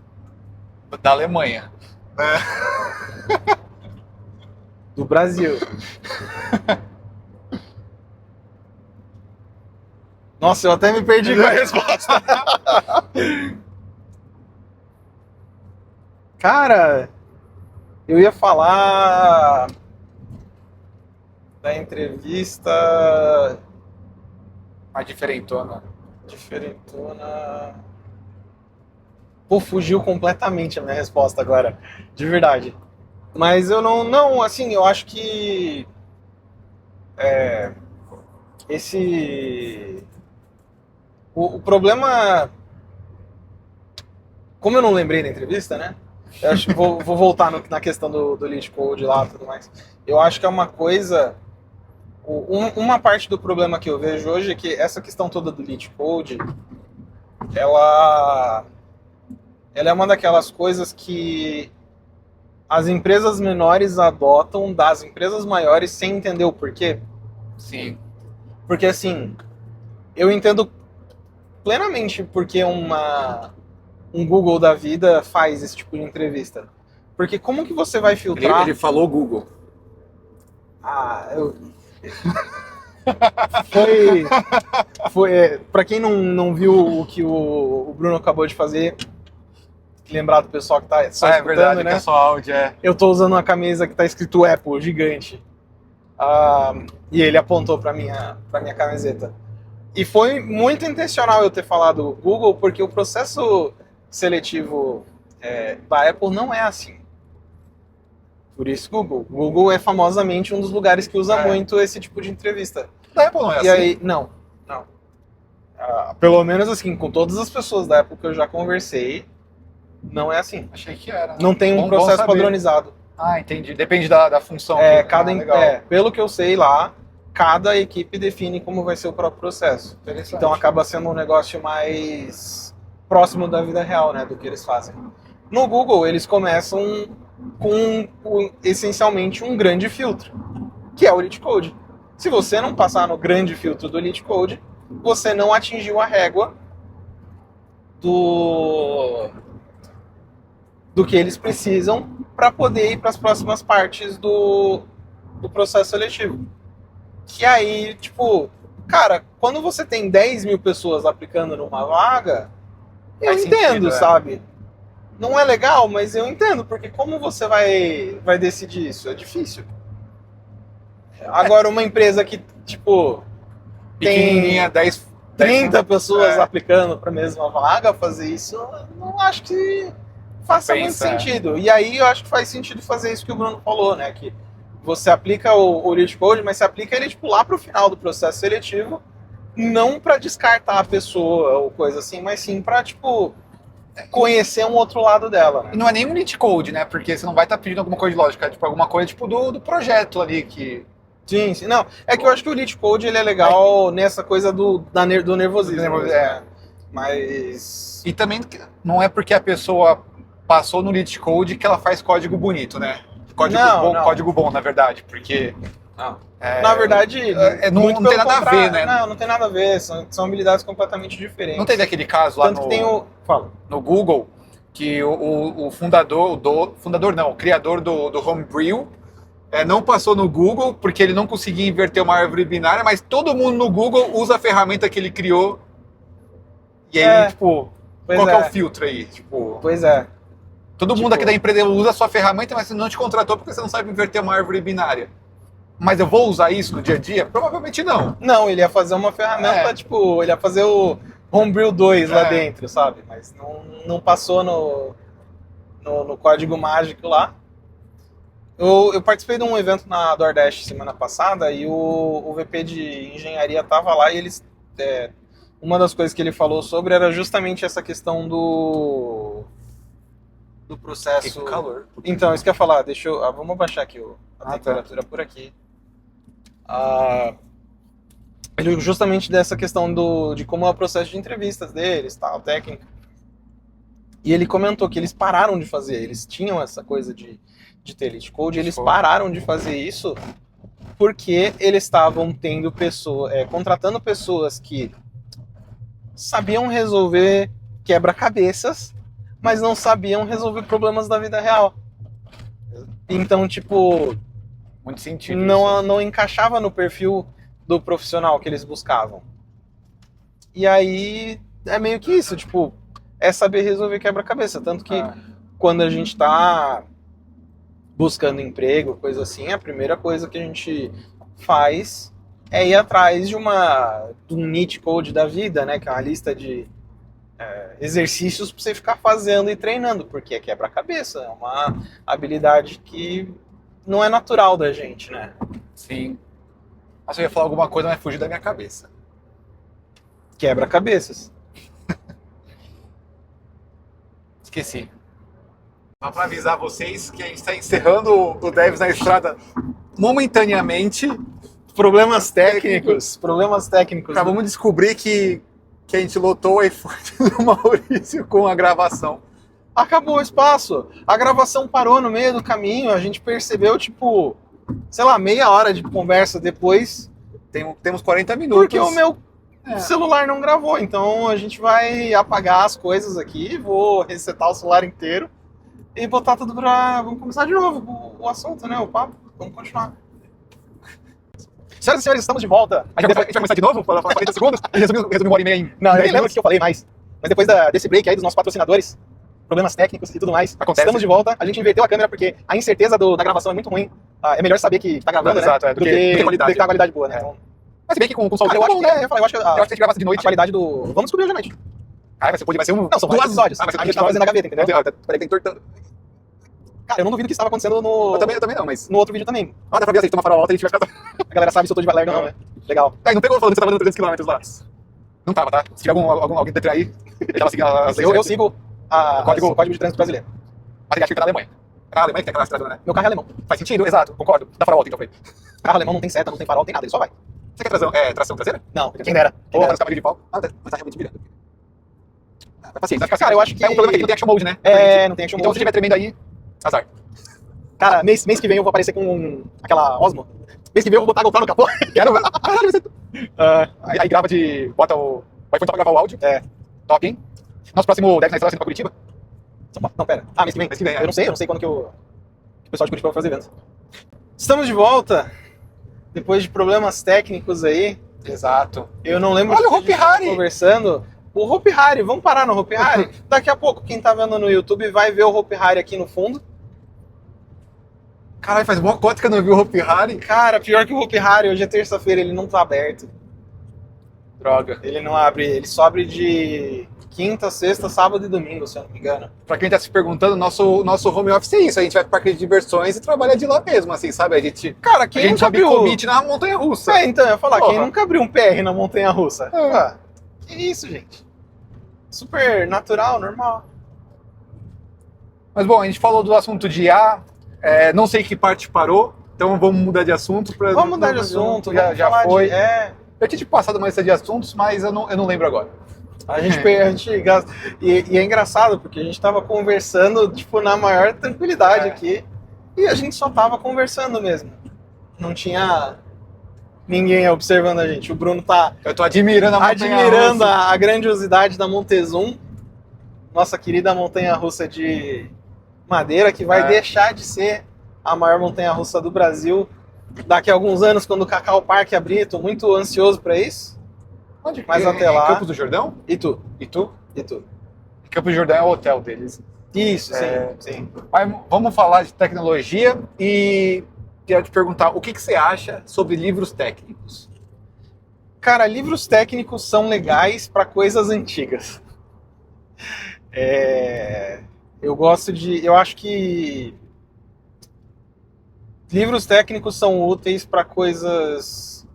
Da Alemanha. Do Brasil. Nossa, eu até me perdi com a resposta. Cara, eu ia falar da entrevista Mais diferentona. diferentona. Pô, fugiu completamente a minha resposta agora, de verdade. Mas eu não, assim, eu acho que o problema, como eu não lembrei da entrevista, né? Eu acho que vou voltar na questão do lead code lá e tudo mais. Eu acho que é uma coisa, uma parte do problema que eu vejo hoje é que essa questão toda do lead code, ela é uma daquelas coisas que as empresas menores adotam das empresas maiores sem entender o porquê. Sim. Porque assim, eu entendo plenamente porque um Google da vida faz esse tipo de entrevista. Porque como que você vai filtrar... Ele falou Google. Pra quem não viu o que o Bruno acabou de fazer, lembrar do pessoal que tá só escutando, verdade, né? que é só áudio, Eu tô usando uma camisa que tá escrito Apple, gigante. E ele apontou pra minha camiseta. E foi muito intencional eu ter falado Google, porque o processo seletivo da Apple não é assim. Por isso Google. Google é famosamente um dos lugares que usa muito esse tipo de entrevista. Da Apple não é E assim. aí, não. Pelo menos assim, com todas as pessoas da Apple que eu já conversei, não é assim. Achei que era. Não tem um Bom processo saber. padronizado. Ah, entendi. Depende da função. Legal. Pelo que eu sei lá, cada equipe define como vai ser o próprio processo. Interessante. Então acaba sendo um negócio mais próximo da vida real, né, do que eles fazem. No Google, eles começam com essencialmente um grande filtro, que é o lead code. Se você não passar no grande filtro do lead code, você não atingiu a régua do que eles precisam para poder ir para as próximas partes do processo seletivo. Que aí, tipo, cara, quando você tem 10 mil pessoas aplicando numa vaga, eu Faz entendo, sentido, sabe? Não é legal, mas eu entendo, porque como você vai decidir isso? É difícil. Agora, uma empresa que, tipo, Pequenininha, 10... 30 pessoas aplicando para a mesma vaga, fazer isso, eu não acho que faça muito sentido. E aí eu acho que faz sentido fazer isso que o Bruno falou, né? Que você aplica o lead code, mas você aplica ele tipo, lá para o final do processo seletivo, não para descartar a pessoa ou coisa assim, mas sim para tipo conhecer um outro lado dela. Né? E não é nem um lead code, né? Porque você não vai estar pedindo alguma coisa de lógica, é tipo alguma coisa tipo do projeto ali que... Sim. Não, é que eu acho que o lead code ele é legal nessa coisa do nervosismo. Né? Mas... E também não é porque a pessoa passou no lead code que ela faz código bonito, né? Código bom, na verdade, porque... Na verdade, não tem nada a ver, né? Não tem nada a ver, são habilidades completamente diferentes. Não teve aquele caso lá no Google, que o o criador do Homebrew não passou no Google porque ele não conseguia inverter uma árvore binária, mas todo mundo no Google usa a ferramenta que ele criou. E aí, tipo, qual que é o filtro aí? Tipo, pois é. Todo mundo aqui da empresa usa a sua ferramenta, mas você não te contratou porque você não sabe inverter uma árvore binária. Mas eu vou usar isso no dia a dia? Provavelmente não. Não, ele ia fazer uma ferramenta, tipo, ele ia fazer o Homebrew 2 lá dentro, sabe? Mas não passou no código mágico lá. Eu participei de um evento na DoorDash semana passada e o VP de engenharia tava lá e eles... uma das coisas que ele falou sobre era justamente essa questão do processo... Que calor. Então, isso que eu ia falar, vamos abaixar aqui a temperatura por aqui. Ele justamente dessa questão de como é o processo de entrevistas deles, tal, técnica. E ele comentou que eles pararam de fazer, eles tinham essa coisa de ter lead code, eles pararam de fazer isso porque eles estavam tendo contratando pessoas que sabiam resolver quebra-cabeças, mas não sabiam resolver problemas da vida real. Então, tipo, Muito sentido. isso. não encaixava no perfil do profissional que eles buscavam. E aí é meio que isso, tipo, é saber resolver quebra-cabeça. Tanto que quando a gente tá buscando emprego, coisa assim, a primeira coisa que a gente faz é ir atrás de um cheat code da vida, né? Que é uma lista de exercícios para você ficar fazendo e treinando, porque é quebra-cabeça, é uma habilidade que não é natural da gente, né? Sim. Nossa, eu ia falar alguma coisa, mas fugiu da minha cabeça. Quebra-cabeças. Esqueci. Só para avisar vocês que a gente está encerrando o Devs na Estrada momentaneamente. Problemas técnicos. Acabamos de descobrir que a gente lotou o iPhone do Maurício com a gravação. Acabou o espaço. A gravação parou no meio do caminho, a gente percebeu, tipo, sei lá, meia hora de conversa depois. Temos 40 minutos. Porque o meu celular não gravou, então a gente vai apagar as coisas aqui, vou resetar o celular inteiro e botar tudo pra... Vamos começar de novo o assunto, né, o papo. Vamos continuar. Senhoras e senhores, estamos de volta. A gente vai começar de novo? Falar 40 segundos? A gente resumiu uma hora e meia em... Não, eu nem lembro o que eu falei mais. Mas depois desse break aí dos nossos patrocinadores, problemas técnicos e tudo mais, Acontece. estamos de volta. A gente inverteu a câmera porque a incerteza da gravação é muito ruim. É melhor saber que tá gravando, né? Exato, do que ter uma qualidade boa, né? Então, Mas se bem que com o sol eu acho que eu acho que eu acho que a gente gravasse de a noite. qualidade do... Vamos descobrir hoje à noite. Vai ser um... Não, são vários episódios. vai ser A gente tá fazendo na gaveta, entendeu? Peraí que tá entortando. Cara, eu não duvido que isso estava acontecendo no... Eu também não, mas... No outro vídeo também. Ah, dá pra ver, se a gente tomar farol alta, a gente vai ficar... A galera sabe se eu tô de valerga ou não, né? Legal. Não pegou falando que você tava dando 300 km lá. Não tava, tá? Se tiver alguém detrás aí, ele tava seguindo as leis. Eu sigo o código de trânsito brasileiro. Mas ele acha que tá na Alemanha. É na Alemanha que tem aquela estrada, né? Meu carro é alemão. Faz sentido, exato, concordo. Dá farol alta então pra ele. Carro alemão não tem seta, não tem farol, não tem nada, ele só vai. Você quer tração traseira? Não, quem dera. Ou tá de pau? Ah, mas tá realmente virando. Vai paciência, vai ficar assim. Cara, eu acho que... É um problema que não tem action mode, né? Não tem action Então mode. se tiver tremendo aí, azar. Cara, mês que vem eu vou aparecer com aquela Osmo. Mês que vem eu vou botar a GoPro no capô. Quero ver. Aí grava bota o iPhone só pra gravar o áudio. Top, hein? Nosso próximo Devs na Estrada sendo pra Curitiba. Não, pera. Mês que vem. Mês que vem, Eu não sei quando que o pessoal de Curitiba vai fazer evento. Estamos de volta. Depois de problemas técnicos aí. Exato. Eu não lembro Olha o que a Hopi gente tava Hari. conversando. O Hopi Hari, vamos parar no Hopi Hari? Daqui a pouco, quem tá vendo no YouTube vai ver o Hopi Hari aqui no fundo. Caralho, faz boa cota que eu não vi o Hopi Hari. Cara, pior que o Hopi Hari, hoje é terça-feira, ele não tá aberto. Droga. Ele não abre, ele só abre de quinta, sexta, sábado e domingo, se eu não me engano. Pra quem tá se perguntando, nosso home office é isso. A gente vai pro parque de diversões e trabalha de lá mesmo, assim, sabe? A gente Cara, quem nunca sobe abriu... commit na montanha-russa. Então, eu ia falar, Porra. quem nunca abriu um PR na montanha-russa? Que isso, gente? Super natural, normal. Mas bom, a gente falou do assunto de IA, não sei que parte parou, então vamos mudar de assunto. Vamos mudar de assunto, Já falar foi. de... Eu tinha te passado uma lista de assuntos, mas eu não lembro agora. A gente gasta... E é engraçado, porque a gente tava conversando, tipo, na maior tranquilidade aqui, e a gente só tava conversando mesmo. Não tinha ninguém observando a gente. O Bruno tá Eu tô admirando a admirando a grandiosidade da Montezum, nossa querida montanha-russa de madeira, que vai deixar de ser a maior montanha-russa do Brasil daqui a alguns anos, quando o Cacau Park abrir. Tô muito ansioso para isso. Onde? Mas até lá... Campos do Jordão? E tu? E tu? E tu? Campos do Jordão é o hotel deles. Isso, sim. Mas vamos falar de tecnologia e quero te perguntar, o que você acha sobre livros técnicos? Cara, livros técnicos são legais para coisas antigas. Eu acho que livros técnicos são úteis para coisas...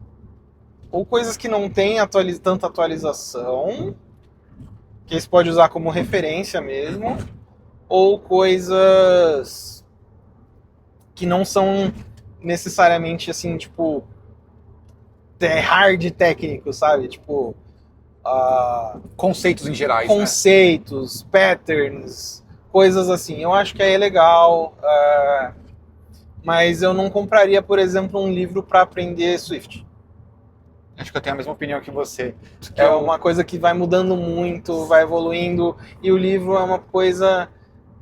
ou coisas que não têm tanta atualização, que você pode usar como referência mesmo, ou coisas que não são necessariamente assim, tipo, hard técnico, sabe? Tipo, Conceitos em gerais, conceitos, patterns, coisas assim. Eu acho que aí é legal, mas eu não compraria, por exemplo, um livro para aprender Swift. Acho que eu tenho a mesma opinião que você. É uma coisa que vai mudando muito, vai evoluindo, e o livro é uma coisa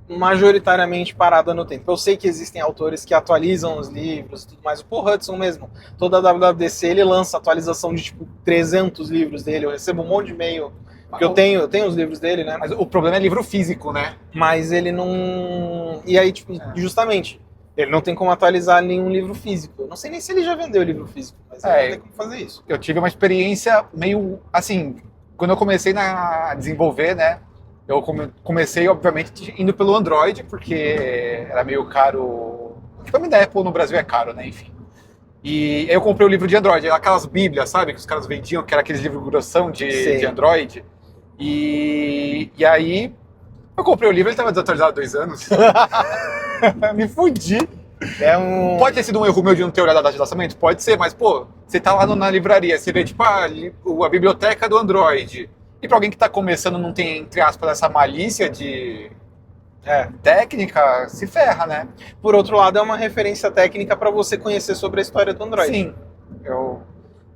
majoritariamente parada no tempo. Eu sei que existem autores que atualizam os livros e tudo mais. O Paul Hudson mesmo, toda a WWDC, ele lança atualização de tipo 300 livros dele. Eu recebo um monte de e-mail, porque eu tenho os livros dele, né? Mas o problema é livro físico, né? Mas ele não... E aí, tipo, justamente, ele não tem como atualizar nenhum livro físico. Eu não sei nem se ele já vendeu o livro físico, mas ele não tem como fazer isso. Eu tive uma experiência meio, assim, quando eu comecei a desenvolver, né? Eu comecei, obviamente, indo pelo Android, porque era meio caro. O equipamento da Apple no Brasil é caro, né? Enfim. E eu comprei o livro de Android, aquelas bíblias, sabe? Que os caras vendiam, que era aqueles livros grossão de Android. E aí, eu comprei o livro, ele estava desatualizado há 2 anos. Me fudi. Pode ter sido um erro meu de não ter olhado a data de lançamento? Pode ser, mas, pô, você tá lá na livraria, você vê, tipo, a biblioteca do Android. E para alguém que está começando não tem, entre aspas, essa malícia de técnica, se ferra, né? Por outro lado, é uma referência técnica para você conhecer sobre a história do Android. Sim.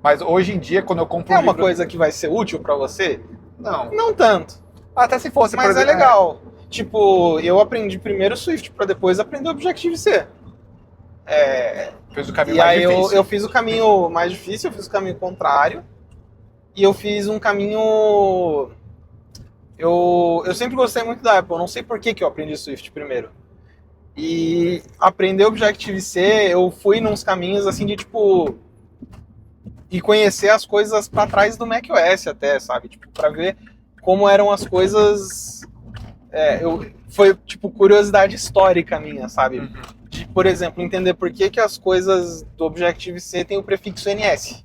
Mas hoje em dia, quando eu compro uma coisa que vai ser útil para você? Não. Não tanto. Até se fosse, mas por exemplo, é legal. Tipo, eu aprendi primeiro Swift para depois aprender Objective-C. Fez o caminho e mais aí difícil. eu fiz o caminho mais difícil, eu fiz o caminho contrário. E eu fiz um caminho... Eu sempre gostei muito da Apple, não sei por que eu aprendi Swift primeiro. E aprender Objective-C, eu fui nos caminhos assim de tipo... E conhecer as coisas para trás do macOS até, sabe? Tipo, para ver como eram as coisas... foi tipo curiosidade histórica minha, sabe? Uhum. De, por exemplo, entender por que as coisas do Objective-C têm o prefixo NS.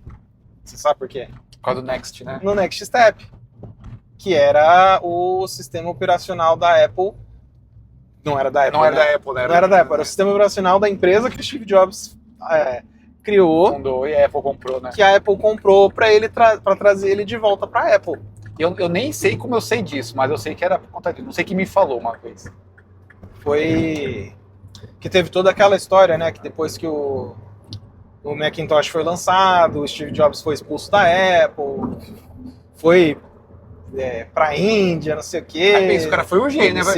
Você sabe por quê? Por causa do Next, né? No Next Step, que era o sistema operacional da Apple. Não era da Apple, Não era né? da Apple, né? Não era da Apple, era o sistema operacional da empresa que o Steve Jobs criou, Fundou e a Apple comprou, né? que a Apple comprou para ele para trazer ele de volta para a Apple. Eu nem sei como eu sei disso, mas eu sei que era por conta disso. Não sei quem me falou uma vez. Foi que teve toda aquela história, né? Que depois que o Macintosh foi lançado, o Steve Jobs foi expulso da Apple, foi pra Índia, não sei o quê. Aí pensa, o cara foi um gênio, né?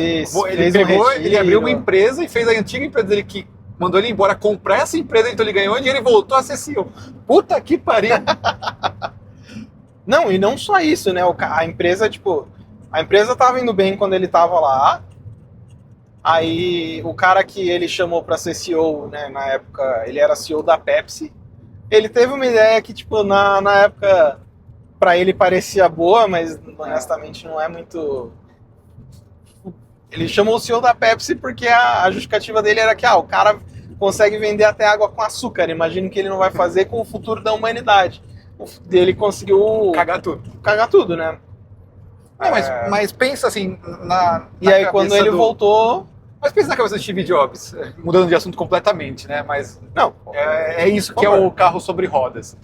Ele abriu uma empresa e fez a antiga empresa dele que mandou ele embora comprar essa empresa, então ele ganhou dinheiro e voltou a ser CEO. Puta que pariu! Não, e não só isso, né? A empresa, tipo... A empresa tava indo bem quando ele tava lá. Aí, o cara que ele chamou pra ser CEO, né? Na época, ele era CEO da Pepsi. Ele teve uma ideia que, tipo, na época, pra ele parecia boa, mas honestamente não é muito... Ele chamou o CEO da Pepsi porque a justificativa dele era que, o cara consegue vender até água com açúcar. Imagino que ele não vai fazer com o futuro da humanidade. Ele conseguiu cagar tudo, né? Não, mas pensa assim e aí quando ele voltou... Mas pensa na cabeça do Steve Jobs, mudando de assunto completamente, né? Mas não, é isso que é o carro sobre rodas.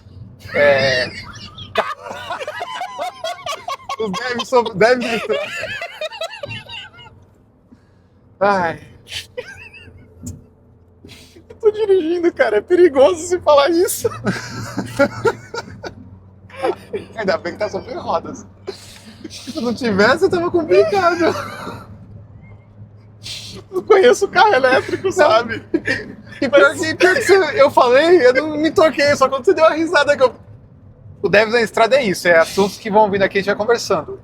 Os devs Ai. Eu tô dirigindo, cara, é perigoso se falar isso. Ainda bem que tá sobre rodas. Se não tivesse, tava complicado. Eu conheço carro elétrico, sabe? E pior que eu falei, eu não me toquei, só quando você deu uma risada que eu... O Devs na estrada é isso, é assuntos que vão vindo aqui e a gente vai conversando.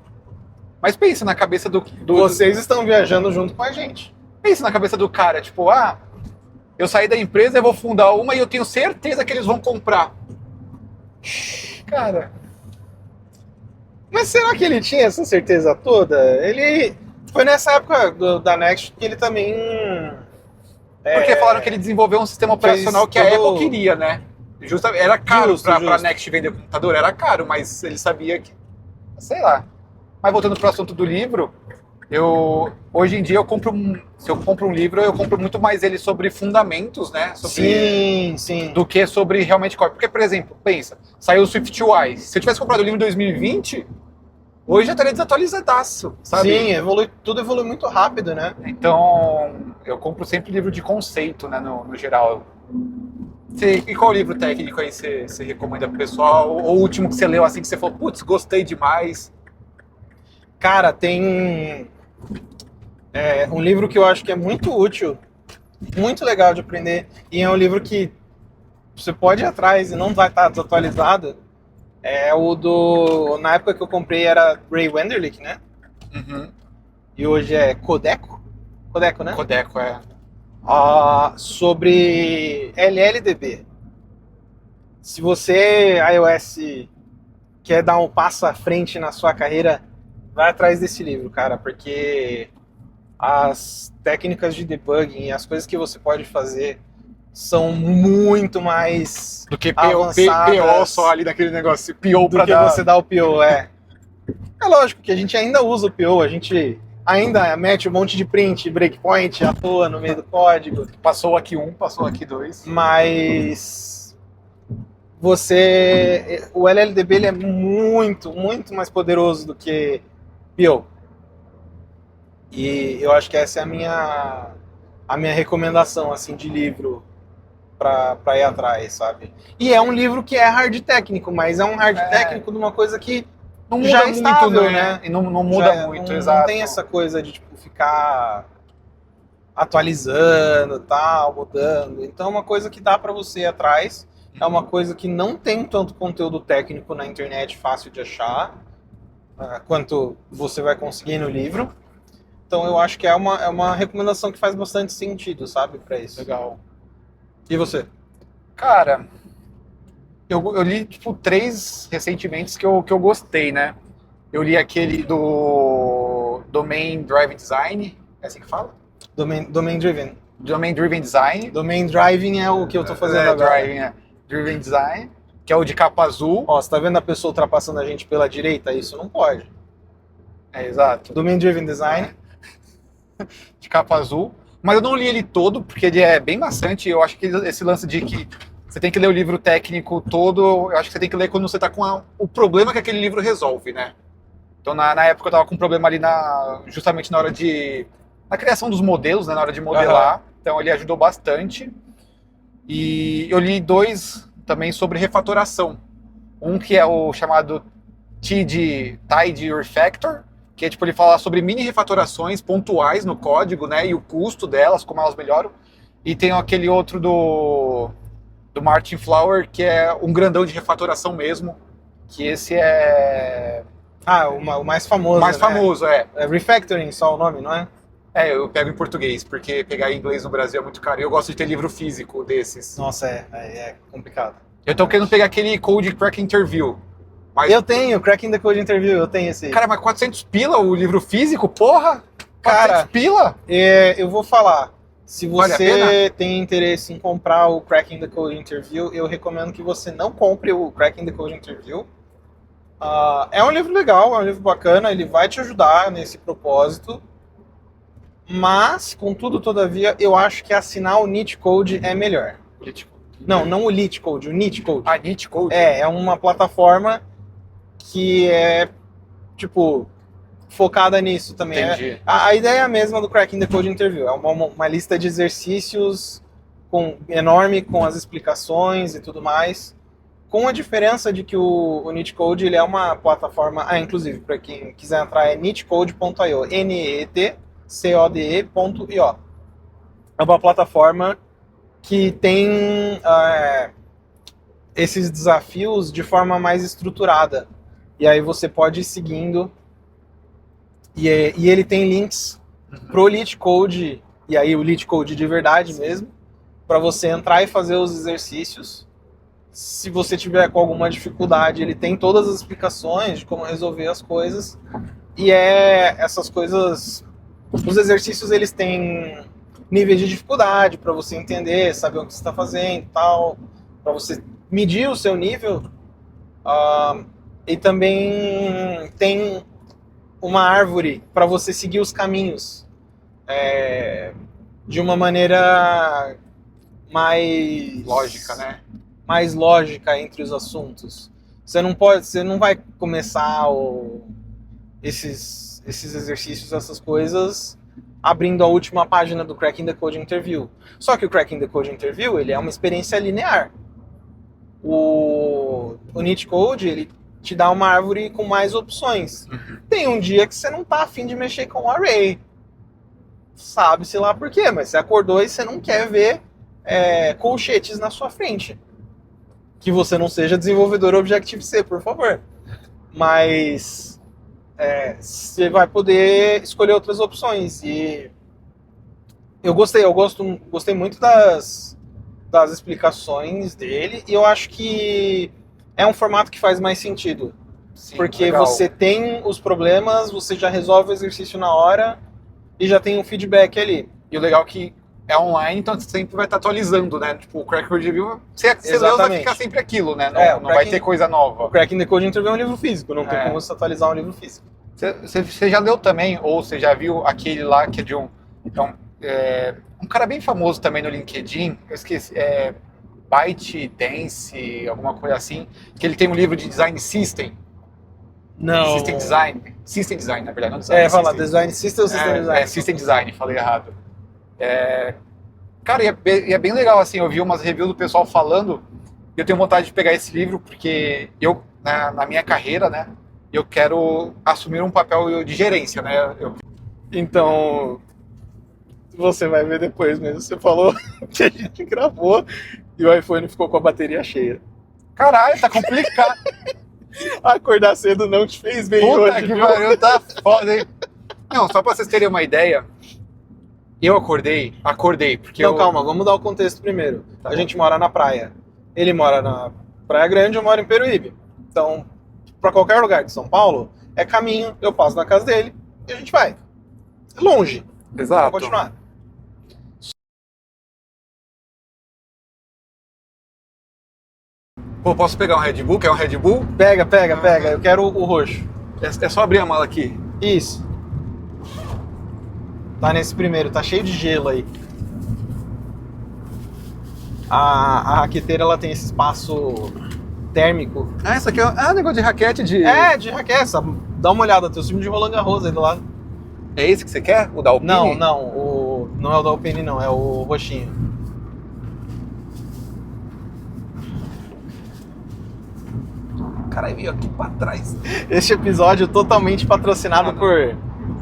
Mas pensa na cabeça do... Vocês estão viajando junto com a gente. Pensa na cabeça do cara, tipo, eu saí da empresa, eu vou fundar uma e eu tenho certeza que eles vão comprar. Cara... Mas será que ele tinha essa certeza toda? Ele... Foi nessa época da Next que ele também... Porque falaram que ele desenvolveu um sistema operacional que a Apple queria, né? Era caro pra Next vender computador, era caro, mas ele sabia que... Sei lá. Mas voltando pro assunto do livro, hoje em dia se eu compro um livro, eu compro muito mais ele sobre fundamentos, né? Sim. Do que sobre realmente core. Porque, por exemplo, pensa, saiu o SwiftUI. Se eu tivesse comprado o livro em 2020, hoje já estaria desatualizadaço, sabe? Sim, tudo evolui muito rápido, né? Então, eu compro sempre livro de conceito, né, no geral. E qual livro técnico aí você recomenda pro pessoal? Ou o último que você leu assim que você falou, putz, gostei demais? Cara, tem um livro que eu acho que é muito útil, muito legal de aprender, e é um livro que você pode ir atrás e não vai estar desatualizado. É o na época que eu comprei era Ray Wenderlich, né? Uhum. E hoje é Codeco, né? Codeco, é. Sobre LLDB. Se você, iOS, quer dar um passo à frente na sua carreira, vai atrás desse livro, cara, porque as técnicas de debugging e as coisas que você pode fazer são muito mais Do que avançadas PO só ali naquele negócio, PO do pra que dar... você dá o PO, É lógico que a gente ainda usa o PO, a gente ainda mete um monte de print, breakpoint à toa no meio do código. Passou aqui 1, passou aqui 2. Mas o LLDB ele é muito, muito mais poderoso do que PO. E eu acho que essa é a minha recomendação assim de livro para ir atrás, sabe? E é um livro que é hard técnico, mas é um hard técnico de uma coisa que Não muda já é muito, estável, né? E não muda muito, exato. Não tem essa coisa de tipo, ficar atualizando, tal, mudando. Então é uma coisa que dá para você ir atrás. É uma coisa que não tem tanto conteúdo técnico na internet fácil de achar quanto você vai conseguir no livro. Então eu acho que é uma recomendação que faz bastante sentido, sabe, para isso. Legal. E você? Cara, eu li, tipo, 3 recentemente que eu gostei, né? Eu li aquele do Domain Driven Design, é assim que fala? Domain Driven. Domain Driven Design. Domain Driving é o que eu tô fazendo agora. Driven Design, que é o de capa azul. Ó, você tá vendo a pessoa ultrapassando a gente pela direita? Isso não pode. É, exato. Domain Driven Design. De capa azul. Mas eu não li ele todo, porque ele é bem maçante. Eu acho que esse lance de que você tem que ler o livro técnico todo, eu acho que você tem que ler quando você tá com o problema que aquele livro resolve, né? Então, na época, eu tava com um problema ali justamente na hora na criação dos modelos, né? Na hora de modelar. Uhum. Então, ele ajudou bastante. E eu li 2 também sobre refatoração. Um que é o chamado Tide Refactor, que é tipo, ele fala sobre mini refatorações pontuais no código, né? E o custo delas, como elas melhoram. E tem aquele outro do Martin Flower, que é um grandão de refatoração mesmo. Que esse é... o mais famoso, o mais né? famoso, é. É Refactoring só o nome, não é? É, eu pego em português, porque pegar em inglês no Brasil é muito caro. E eu gosto de ter livro físico desses. Nossa, é complicado. Eu tô querendo pegar aquele Code Crack Interview. Mas... Eu tenho, Cracking the Code Interview, eu tenho esse. Cara, mas 400 pila o livro físico? Porra! 400 Cara, pila? Eu vou falar. Se você Vale tem interesse em comprar o Cracking the Code Interview, eu recomendo que você não compre o Cracking the Code Interview. É um livro legal, é um livro bacana, ele vai te ajudar nesse propósito. Mas, contudo, todavia, eu acho que assinar o Neat Code é melhor. Não o Lit Code, o Neat Code. Neat Code? É uma plataforma que é, tipo, focada nisso também. Entendi. A ideia é a mesma do Cracking the Code Interview. É uma lista de exercícios enorme, com as explicações e tudo mais. Com a diferença de que o Neat Code ele é uma plataforma... inclusive, para quem quiser entrar, é neatcode.io. NETCODE.io. É uma plataforma que tem esses desafios de forma mais estruturada. E aí você pode ir seguindo. E ele tem links pro LeetCode, e aí o LeetCode de verdade mesmo, para você entrar e fazer os exercícios. Se você tiver com alguma dificuldade, ele tem todas as explicações de como resolver as coisas. E essas coisas... Os exercícios, eles têm níveis de dificuldade para você entender, saber o que você está fazendo e tal, para você medir o seu nível. E também tem uma árvore para você seguir os caminhos de uma maneira mais... lógica, né? Mais lógica entre os assuntos. Você não vai começar esses exercícios, essas coisas, abrindo a última página do Cracking the Code Interview. Só que o Cracking the Code Interview, ele é uma experiência linear. O Neat Code, ele te dá uma árvore com mais opções. Tem um dia que você não tá afim de mexer com o array. Sabe-se lá por quê, mas você acordou e você não quer ver colchetes na sua frente. Que você não seja desenvolvedor Objective-C, por favor. Mas você vai poder escolher outras opções. E eu gostei muito das explicações dele, e eu acho que é um formato que faz mais sentido. Sim, porque legal. você tem os problemas, você já resolve o exercício na hora e já tem um feedback ali. E o legal é que é online, então você sempre vai estar atualizando, né? Tipo, o Crack Code Review, você leu, vai Exatamente. ficar sempre aquilo, né? Não, O não vai Cracking- ter coisa nova. O Cracking the Code Interview é um livro físico, não tem É. como você atualizar um livro físico. Você já leu também, ou você já viu aquele lá que é de um cara bem famoso também no LinkedIn, eu esqueci, ByteDance, alguma coisa assim, que ele tem um livro de Design System. Não. System Design, na verdade, não Design Fala, System. Design System ou System Design? System Design, falei errado. Cara, e é bem legal, assim, eu vi umas reviews do pessoal falando, e eu tenho vontade de pegar esse livro, porque eu, na minha carreira, né, eu quero assumir um papel de gerência, né? Então, você vai ver depois mesmo. Você falou que a gente gravou e o iPhone ficou com a bateria cheia. Caralho, tá complicado. Acordar cedo não te fez bem Puta hoje, que viu? pariu, tá foda, hein? Não, só pra vocês terem uma ideia, eu acordei, porque Não, calma, vamos dar o contexto primeiro. Tá A bom. gente mora na praia. Ele mora na Praia Grande, eu moro em Peruíbe. Então, pra qualquer lugar de São Paulo, é caminho, eu passo na casa dele e a gente vai. É longe. Exato. Vamos continuar. Pô, posso pegar um Red Bull? Quer um Red Bull? Pega. Eu quero o roxo. É só abrir a mala aqui. Isso. Tá nesse primeiro, tá cheio de gelo aí. A raqueteira, ela tem esse espaço térmico. Ah, isso aqui é um negócio de raquete de... De raquete, dá uma olhada, tem o time de Roland Garros aí do lado. É esse que você quer? O da Alpine? Não, não é o da Alpine não, é o roxinho. Caralho, veio aqui pra trás. Este episódio totalmente patrocinado por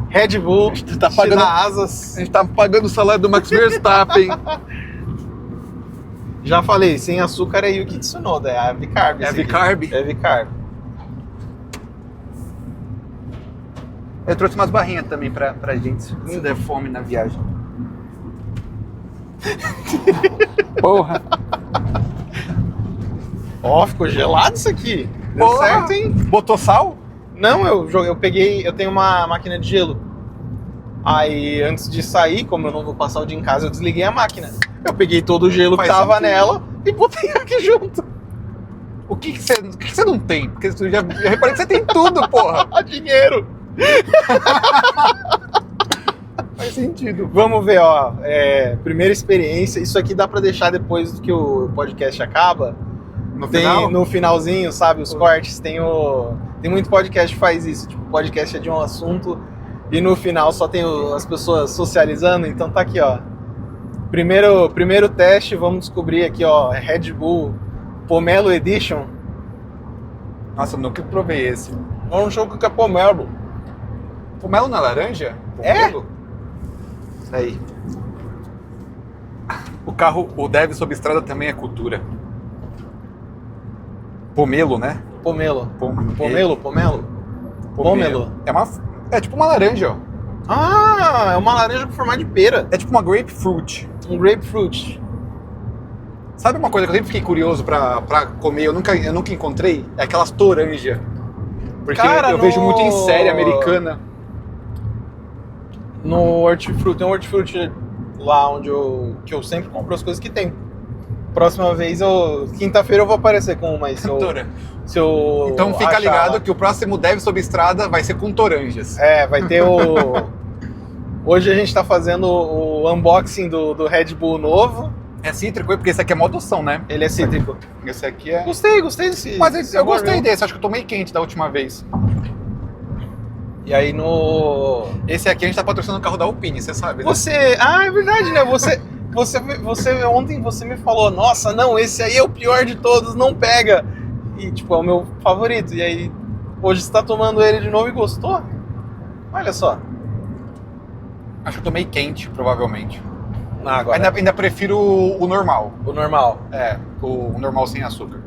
Red Bull, tá pagando- asas. A gente tá pagando o salário do Max Verstappen. Já falei, sem açúcar é Yuki Tsunoda, é a Vicarb. É esse aqui. Vicarb? É Vicarb. Eu trouxe umas barrinhas também pra gente, se der fome na viagem. Porra. Ó, ficou gelado isso aqui. Deu Porra. certo, hein? Botou sal? Não, eu peguei, eu tenho uma máquina de gelo. Aí, antes de sair, como eu não vou passar o dia em casa, eu desliguei a máquina. Eu peguei todo o gelo Faz que tava sentido. nela e botei aqui junto. O que você não tem? Porque eu já reparei que você tem tudo, porra. Dinheiro. Faz sentido. Vamos ver, ó. Primeira experiência. Isso aqui dá pra deixar depois que o podcast acaba. No Tem final? no finalzinho, sabe, os cortes. Tem muito podcast que faz isso. Tipo, o podcast é de um assunto e no final só tem as pessoas socializando. Então tá aqui, ó. Primeiro teste, vamos descobrir aqui, ó. Red Bull Pomelo Edition. Nossa, eu nunca provei esse. Vamos ver o que é pomelo. Pomelo na laranja? É? Pomelo? Isso aí. O dev sob estrada também é cultura. Pomelo, né? Pomelo. Pomelo. Pomelo. É tipo uma laranja, ó. Ah, é uma laranja com formato de pera. É tipo uma grapefruit. Um grapefruit. Sabe uma coisa que eu sempre fiquei curioso pra comer, eu nunca encontrei? É aquelas toranja. Porque Cara, eu vejo muito em série americana. No Hortifruti, tem um Hortifruti lá onde que eu sempre compro as coisas que tem. Próxima vez, quinta-feira eu vou aparecer com uma aí, se eu Então fica achar ligado lá. que o próximo Dev sob estrada vai ser com toranjas. Vai ter Hoje a gente tá fazendo o unboxing do Red Bull novo. É cítrico, porque esse aqui é mó doção, né? Ele é cítrico. Esse aqui é... Gostei desse. Mas eu sabor, gostei viu? desse, acho que eu tomei quente da última vez. E aí no... Esse aqui a gente tá patrocinando o carro da Alpine, você sabe, né? Ah, é verdade, né? Você ontem você me falou, nossa, não, esse aí é o pior de todos, não pega. E tipo, é o meu favorito. E aí, hoje você tá tomando ele de novo e gostou? Olha só. Acho que eu tomei quente, provavelmente. Ah, agora, Ainda prefiro o normal. o normal. É, o normal sem açúcar.